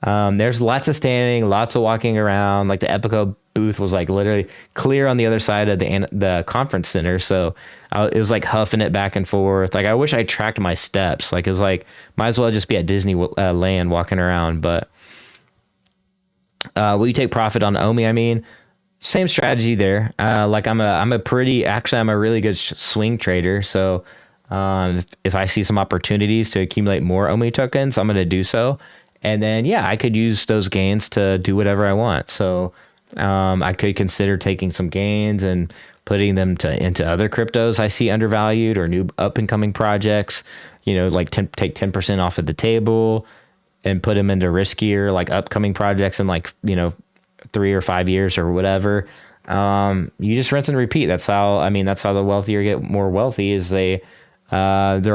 There's lots of standing, lots of walking around. Like the Epico booth was like literally clear on the other side of the conference center. So it was like huffing it back and forth. Like I wish I tracked my steps. Like it was like, might as well just be at Disney land walking around. But will you take profit on OMI? I mean, same strategy there. Like I'm a really good swing trader. So if I see some opportunities to accumulate more OMI tokens, I'm going to do so. And then, yeah, I could use those gains to do whatever I want. So I could consider taking some gains and putting them into other cryptos I see undervalued or new up and coming projects, you know, like take 10% off of the table and put them into riskier, like upcoming projects in like, you know, 3 or 5 years or whatever. You just rinse and repeat. That's how the wealthier get more wealthy is they're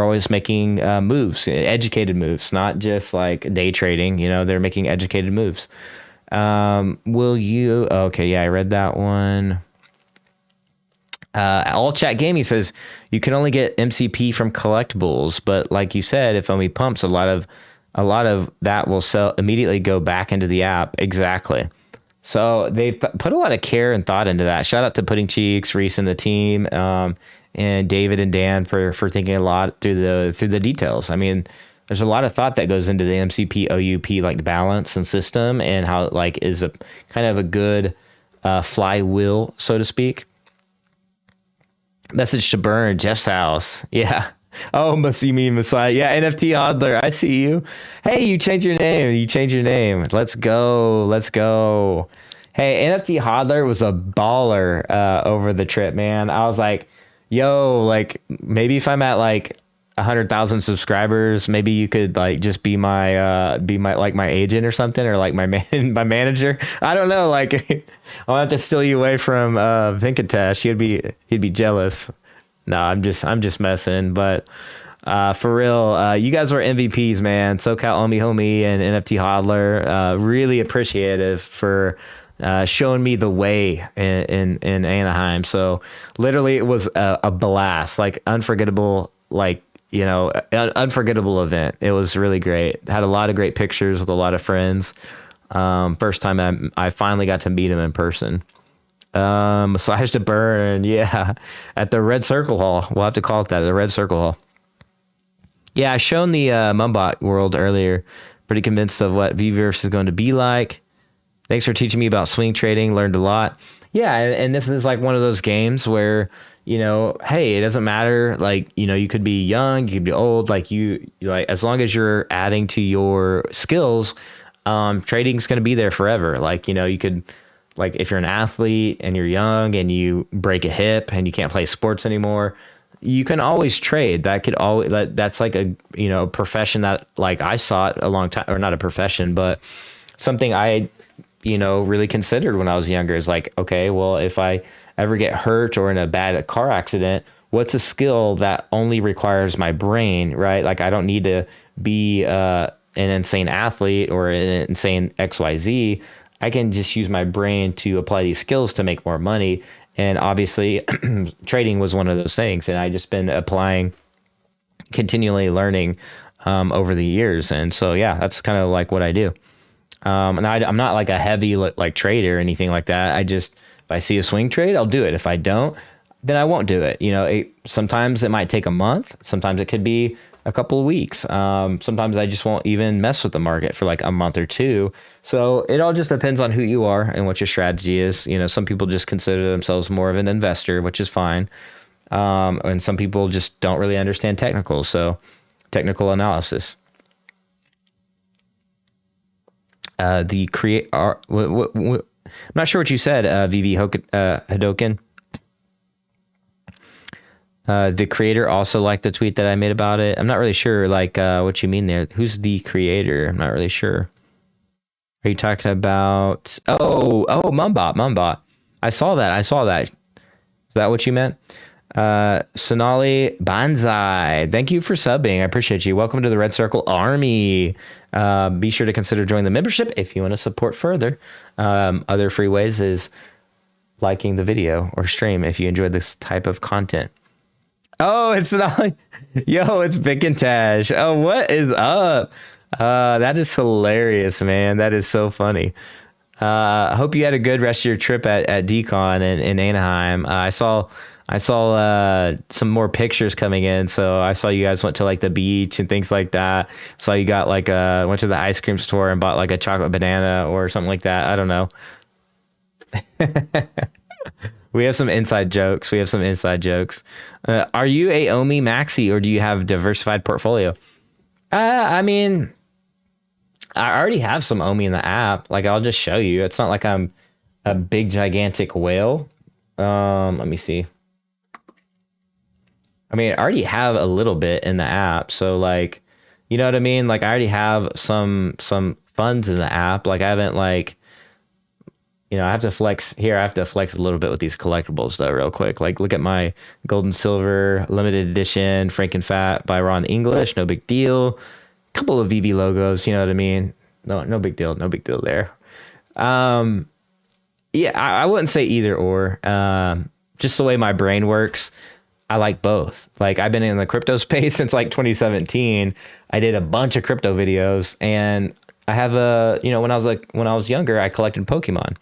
always making moves, educated moves, not just like day trading. You know, they're making educated moves. Will you? Okay, yeah, I read that one. All Chat Gaming says you can only get MCP from collectibles, but like you said, if OMI pumps, a lot of that will immediately go back into the app. Exactly. So they've put a lot of care and thought into that. Shout out to Pudding Cheeks, Reese, and the team. And David and Dan for thinking a lot through the details. I mean, there's a lot of thought that goes into the MCP OUP like balance and system and how it like is a kind of a good flywheel, so to speak. Message to Burn, Jeff's house. Yeah. Oh, you mean Messiah? Yeah, NFT Hodler. I see you. Hey, you changed your name. Let's go. Hey, NFT Hodler was a baller over the trip, man. I was like, yo, like maybe if I'm at like 100,000 subscribers, maybe you could like just be my like my agent or something, or like my manager. I don't know. Like I'll have to steal you away from Venkatesh. He'd be jealous. No, I'm just messing. But for real, you guys were MVPs, man. SoCal OMI Homie and NFT Hodler. Really appreciative for showing me the way in Anaheim. So literally it was a blast, like unforgettable, like, you know, unforgettable event. It was really great. Had a lot of great pictures with a lot of friends. First time I finally got to meet him in person. Massage to Burn. Yeah. At the Red Circle Hall. We'll have to call it that. The Red Circle Hall. Yeah. I shown the Mumbot world earlier. Pretty convinced of what VeVe is going to be like. Thanks for teaching me about swing trading. Learned a lot. Yeah, and this is like one of those games where, you know, hey, it doesn't matter. Like, you know, you could be young, you could be old. Like as long as you're adding to your skills, trading's going to be there forever. Like, you know, you could, like, if you're an athlete and you're young and you break a hip and you can't play sports anymore, you can always trade. That's like a, you know, profession that like I saw it a long time, or not a profession, but something I, you know, really considered when I was younger is like, okay, well, if I ever get hurt or in a bad car accident, what's a skill that only requires my brain, right? Like I don't need to be an insane athlete or an insane XYZ. I can just use my brain to apply these skills to make more money. And obviously trading was one of those things. And I just been applying, continually learning over the years. And so, yeah, that's kind of like what I do. And I'm not like a heavy like trader or anything like that. I just, if I see a swing trade, I'll do it. If I don't, then I won't do it. You know, sometimes it might take a month. Sometimes it could be a couple of weeks. Sometimes I just won't even mess with the market for like a month or two. So it all just depends on who you are and what your strategy is. You know, some people just consider themselves more of an investor, which is fine. And some people just don't really understand technicals. So technical analysis. I'm not sure what you said, VeVe Hadoken. The creator also liked the tweet that I made about it. I'm not really sure, like, what you mean there. Who's the creator? I'm not really sure. Are you talking about? Oh, Mumbot. I saw that. Is that what you meant? Sonali Banzai. Thank you for subbing. I appreciate you. Welcome to the Red Circle Army. Be sure to consider joining the membership if you want to support further. Other free ways is liking the video or stream if you enjoy this type of content. Oh, it's not. Yo, it's Vic and Tash. Oh, what is up? That is hilarious, man. That is so funny. I hope you had a good rest of your trip at Dcon in Anaheim. I saw some more pictures coming in, so I saw you guys went to like the beach and things like that. Saw you got like went to the ice cream store and bought like a chocolate banana or something like that. I don't know. We have some inside jokes. Are you a OMI maxi or do you have diversified portfolio? I mean, I already have some OMI in the app. Like, I'll just show you. It's not like I'm a big gigantic whale. Let me see. I mean, I already have a little bit in the app. So like, you know what I mean? Like, I already have some funds in the app. Like, I haven't like, you know, I have to flex here. I have to flex a little bit with these collectibles though, real quick. Like, look at my gold and silver limited edition Franken Fat by Ron English. No big deal. Couple of VeVe logos. You know what I mean? No big deal. No big deal there. Yeah, I wouldn't say either or. Just the way my brain works, I like both. Like, I've been in the crypto space since like 2017. I did a bunch of crypto videos, and I have when I was younger, I collected Pokemon,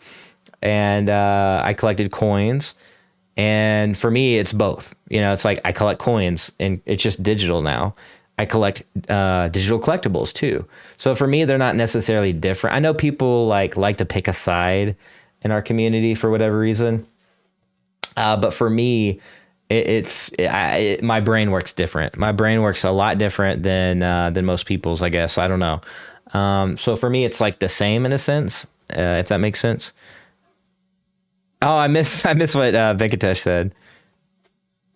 and I collected coins. And for me, it's both. You know, it's like I collect coins, and it's just digital now. I collect digital collectibles too. So for me, they're not necessarily different. I know people like to pick a side in our community for whatever reason, but for me, my brain works different. My brain works a lot different than most people's, I guess. I don't know. So for me, it's like the same in a sense, if that makes sense. Oh, I miss what Venkatesh said.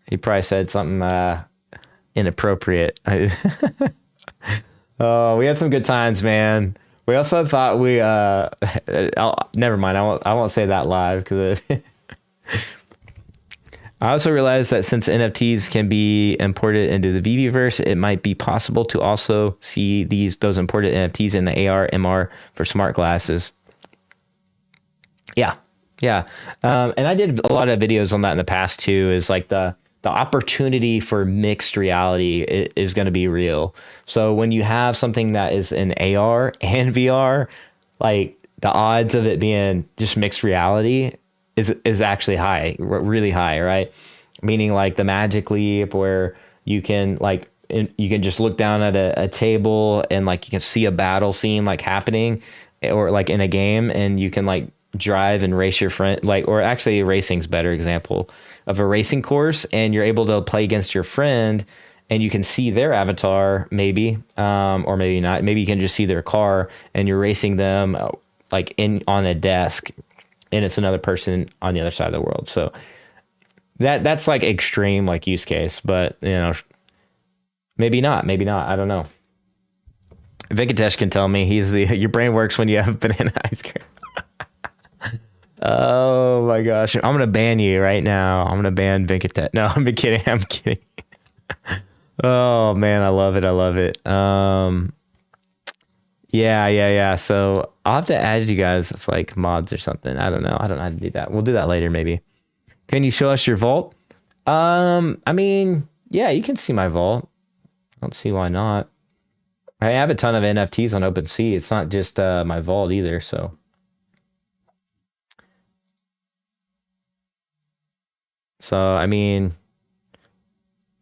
He probably said something inappropriate. Oh, we had some good times, man. We also thought never mind. I won't say that live because I also realized that since NFTs can be imported into the VeVeverse, it might be possible to also see those imported NFTs in the AR, MR for smart glasses. Yeah. And I did a lot of videos on that in the past too, is like the opportunity for mixed reality is going to be real. So when you have something that is in AR and VR, like the odds of it being just mixed reality is actually high, really high, right? Meaning like the Magic Leap, where you can just look down at a table and like you can see a battle scene like happening, or like in a game, and you can like drive and race your friend, like, or actually racing's a better example of a racing course, and you're able to play against your friend and you can see their avatar maybe, or maybe not. Maybe you can just see their car and you're racing them like on a desk, and it's another person on the other side of the world. So that's like extreme like use case, but you know, maybe not. I don't know. Venkatesh can tell me your brain works when you have banana ice cream. Oh my gosh. I'm going to ban you right now. I'm going to ban Venkatesh. No, I'm kidding. Oh man, I love it. Yeah. So I'll have to add you guys. It's like mods or something. I don't know how to do that. We'll do that later, maybe. Can you show us your vault? I mean, yeah, you can see my vault. I don't see why not. I have a ton of NFTs on OpenSea. It's not just my vault either. So So, I mean,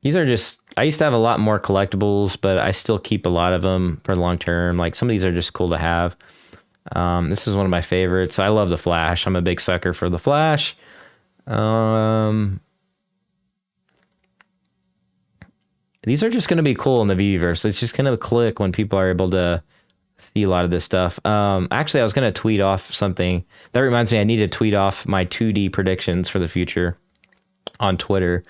these are just, I used to have a lot more collectibles, but I still keep a lot of them for long term. Like some of these are just cool to have. This is one of my favorites. I love the Flash. I'm a big sucker for the Flash. These are just going to be cool in the VeVeverse. It's just going to click when people are able to see a lot of this stuff. Actually, I was going to tweet off something. That reminds me, I need to tweet off my 2D predictions for the future on Twitter.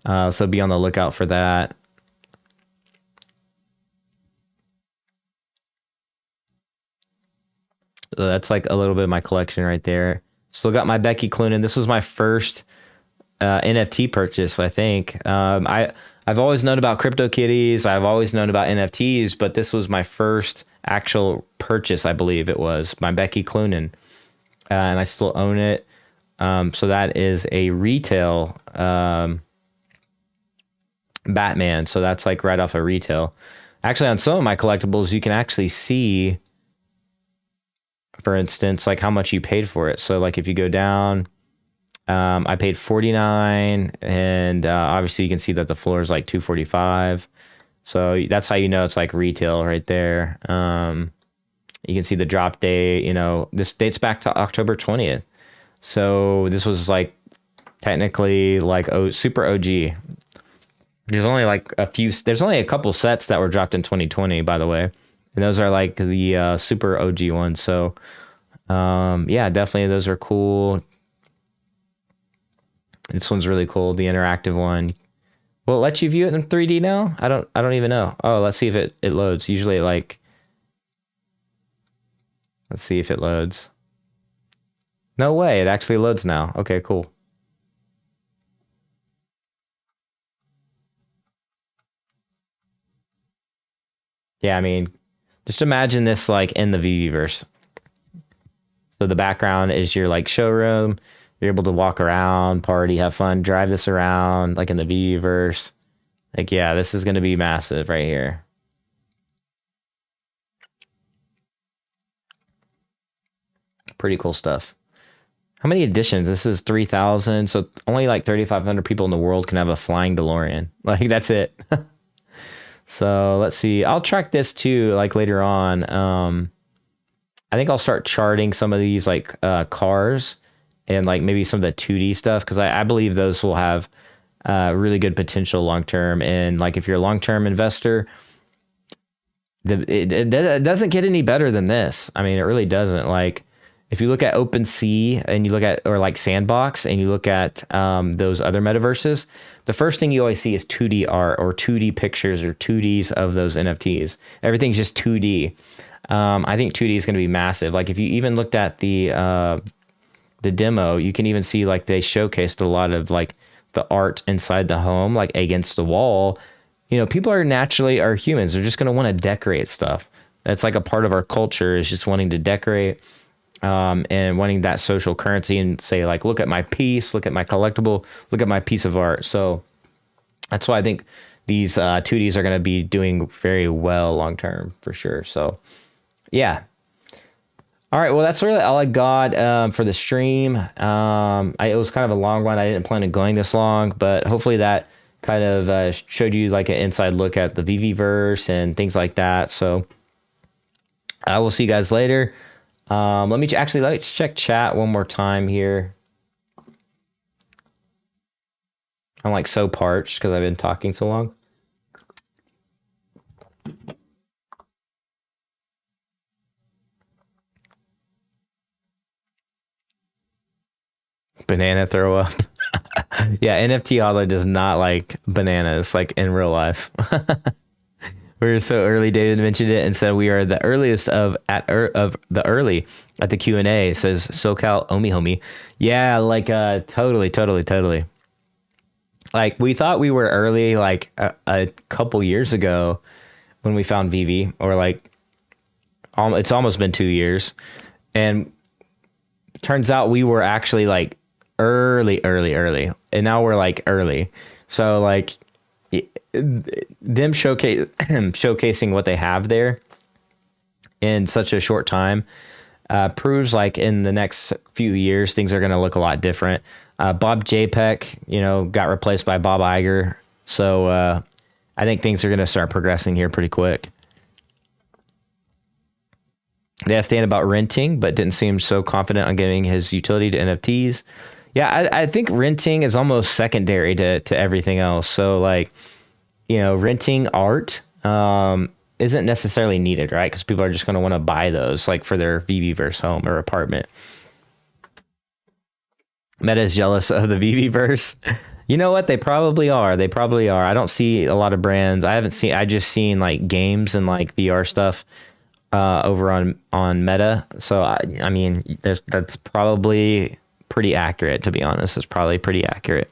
So be on the lookout for that. So that's like a little bit of my collection right there. Still got my Becky Cloonan. This was my first NFT purchase, I think. I've always known about CryptoKitties. I've always known about NFTs, but this was my first actual purchase, I believe it was, my Becky Cloonan. And I still own it. So that is a retail Batman. So that's like right off of retail. Actually, on some of my collectibles, you can actually see, for instance, like how much you paid for it. So like if you go down, I paid $49, and obviously you can see that the floor is like $245. So that's how you know it's like retail right there. You can see the drop date. You know, this dates back to October 20th. So this was like technically like super OG. There's only like there's only a couple sets that were dropped in 2020, by the way. And those are like the super OG ones. So yeah, definitely those are cool. This one's really cool, the interactive one. Will it let you view it in 3D now? I don't even know. Oh, let's see if it loads. Usually like, let's see if it loads. No way, it actually loads now. Okay, cool. Yeah, I mean, just imagine this like in the VeVeverse. So the background is your like showroom. You're able to walk around, party, have fun, drive this around like in the VeVeverse. Like, yeah, this is going to be massive right here. Pretty cool stuff. How many editions? This is 3,000. So only like 3,500 people in the world can have a flying DeLorean. Like, that's it. So let's see. I'll track this too, like later on. I think I'll start charting some of these like cars and like maybe some of the 2D stuff, because I believe those will have really good potential long term. And like if you're a long term investor, it doesn't get any better than this. I mean, it really doesn't. Like if you look at OpenSea and you look at, or like Sandbox, and you look at those other metaverses, the first thing you always see is 2D art or 2D pictures or 2Ds of those NFTs. Everything's just 2D. I think 2D is going to be massive. Like if you even looked at the demo, you can even see like they showcased a lot of like the art inside the home, like against the wall. You know, people are humans. They're just going to want to decorate stuff. That's like a part of our culture, is just wanting to decorate and wanting that social currency and say like, look at my piece, look at my collectible, look at my piece of art. So that's why I think these 2Ds are going to be doing very well long term for sure. So yeah. All right, well, that's really all I got for the stream. It was kind of a long one. I didn't plan on going this long, but hopefully that kind of showed you like an inside look at the VeVeverse and things like that. So I will see you guys later. Let's check chat one more time here. I'm like so parched because I've been talking so long. Banana throw up. Yeah, NFT hodler does not like bananas, like in real life. We're so early. David mentioned it and said we are the earliest of the early at the Q&A. Says SoCal OMI homie. Yeah, like totally. Like we thought we were early like a couple years ago when we found VeVe, or like it's almost been 2 years, and turns out we were actually like early, and now we're like early. So like them showcasing what they have there in such a short time proves like in the next few years things are going to look a lot different. Bob JPEG, you know, got replaced by Bob Iger. So I think things are going to start progressing here pretty quick. They asked Dan about renting, but didn't seem so confident on giving his utility to NFTs. Yeah, I think renting is almost secondary to everything else. So, like, you know, renting art isn't necessarily needed, right? Because people are just going to want to buy those, like, for their VeVe-verse home or apartment. Meta is jealous of the VeVe-verse. You know what? They probably are. They probably are. I don't see a lot of brands. I just seen, like, games and, like, VR stuff over on Meta. So, I mean, that's probably pretty accurate, to be honest. It's probably pretty accurate.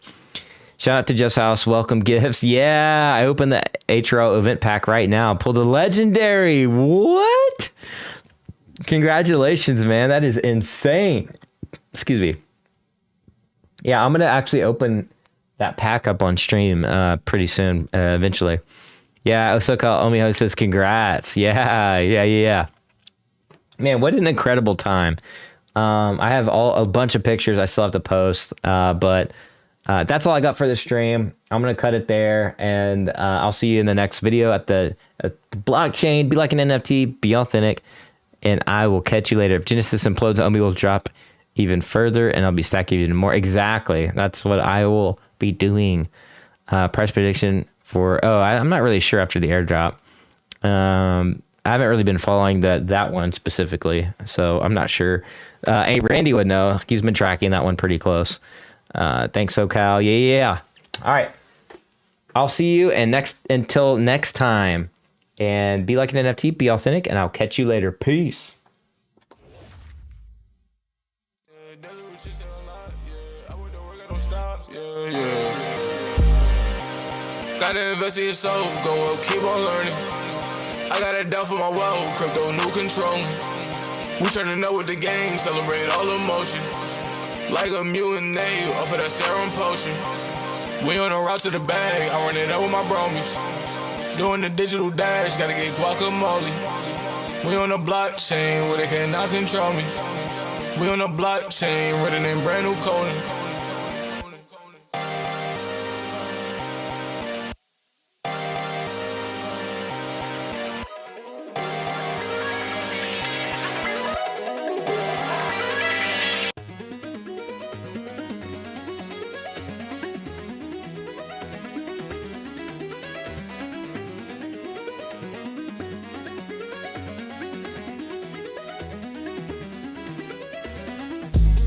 Shout out to Just House. Welcome gifts. Yeah, I opened the HRO event pack right now. Pulled a legendary. What? Congratulations, man. That is insane. Excuse me. Yeah, I'm going to actually open that pack up on stream pretty soon, eventually. Yeah, Osaka Omiho says congrats. Yeah. Man, what an incredible time. I have a bunch of pictures I still have to post, but that's all I got for the stream. I'm going to cut it there, and I'll see you in the next video at the blockchain. Be like an NFT, be authentic, and I will catch you later. If Genesis implodes, OMI will drop even further, and I'll be stacking even more. Exactly. That's what I will be doing. Price prediction for... Oh, I'm not really sure after the airdrop. I haven't really been following that one specifically, so I'm not sure. Hey, Randy would know. He's been tracking that one pretty close. Thanks, SoCal. Yeah. All right. I'll see you until next time. And be like an NFT, be authentic, and I'll catch you later. Peace. Gotta invest in yourself, go up, keep on learning. I got a doubt for my wealth, crypto new control. We turning up with the game, celebrate all emotion. Like a mutant name, off of that serum potion. We on the route to the bag, I run it up with my bromies. Doing the digital dash, gotta get guacamole. We on the blockchain, where they cannot control me. We on the blockchain, written in brand new coding.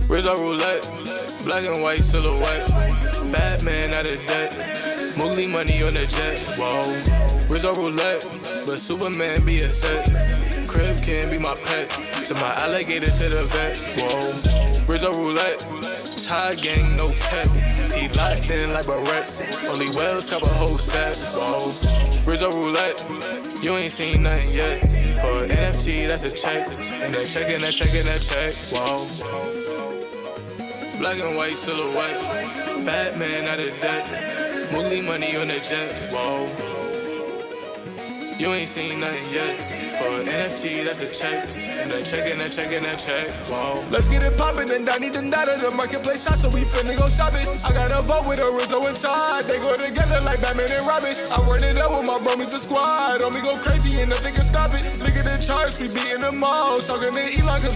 Rizzo roulette, black and white silhouette. Batman out of debt, Moogly money on the jet. Whoa, Rizzo roulette, but Superman be a set. Crib can be my pet, to my alligator to the vet. Whoa, Rizzo roulette, tie gang no pet. He locked in like barrettes, only Wells cover whole set. Whoa, Rizzo roulette, you ain't seen nothing yet. For NFT, that's a check, and that check, and that check, and that check. Whoa. Black and white silhouette, Batman out of debt, Moogly money on the jet, whoa. You ain't seen nothing yet, for NFT that's a check, and that check, and that check, and that check, whoa. Let's get it poppin', and I need to data the marketplace shot, so we finna go shopping. I got a vote with a Rizzo and Todd, they go together like Batman and Robin. I run it up with my bromies, a squad, only go crazy and nothing can stop it. Look at the charts, we beating them all, talking to Elon.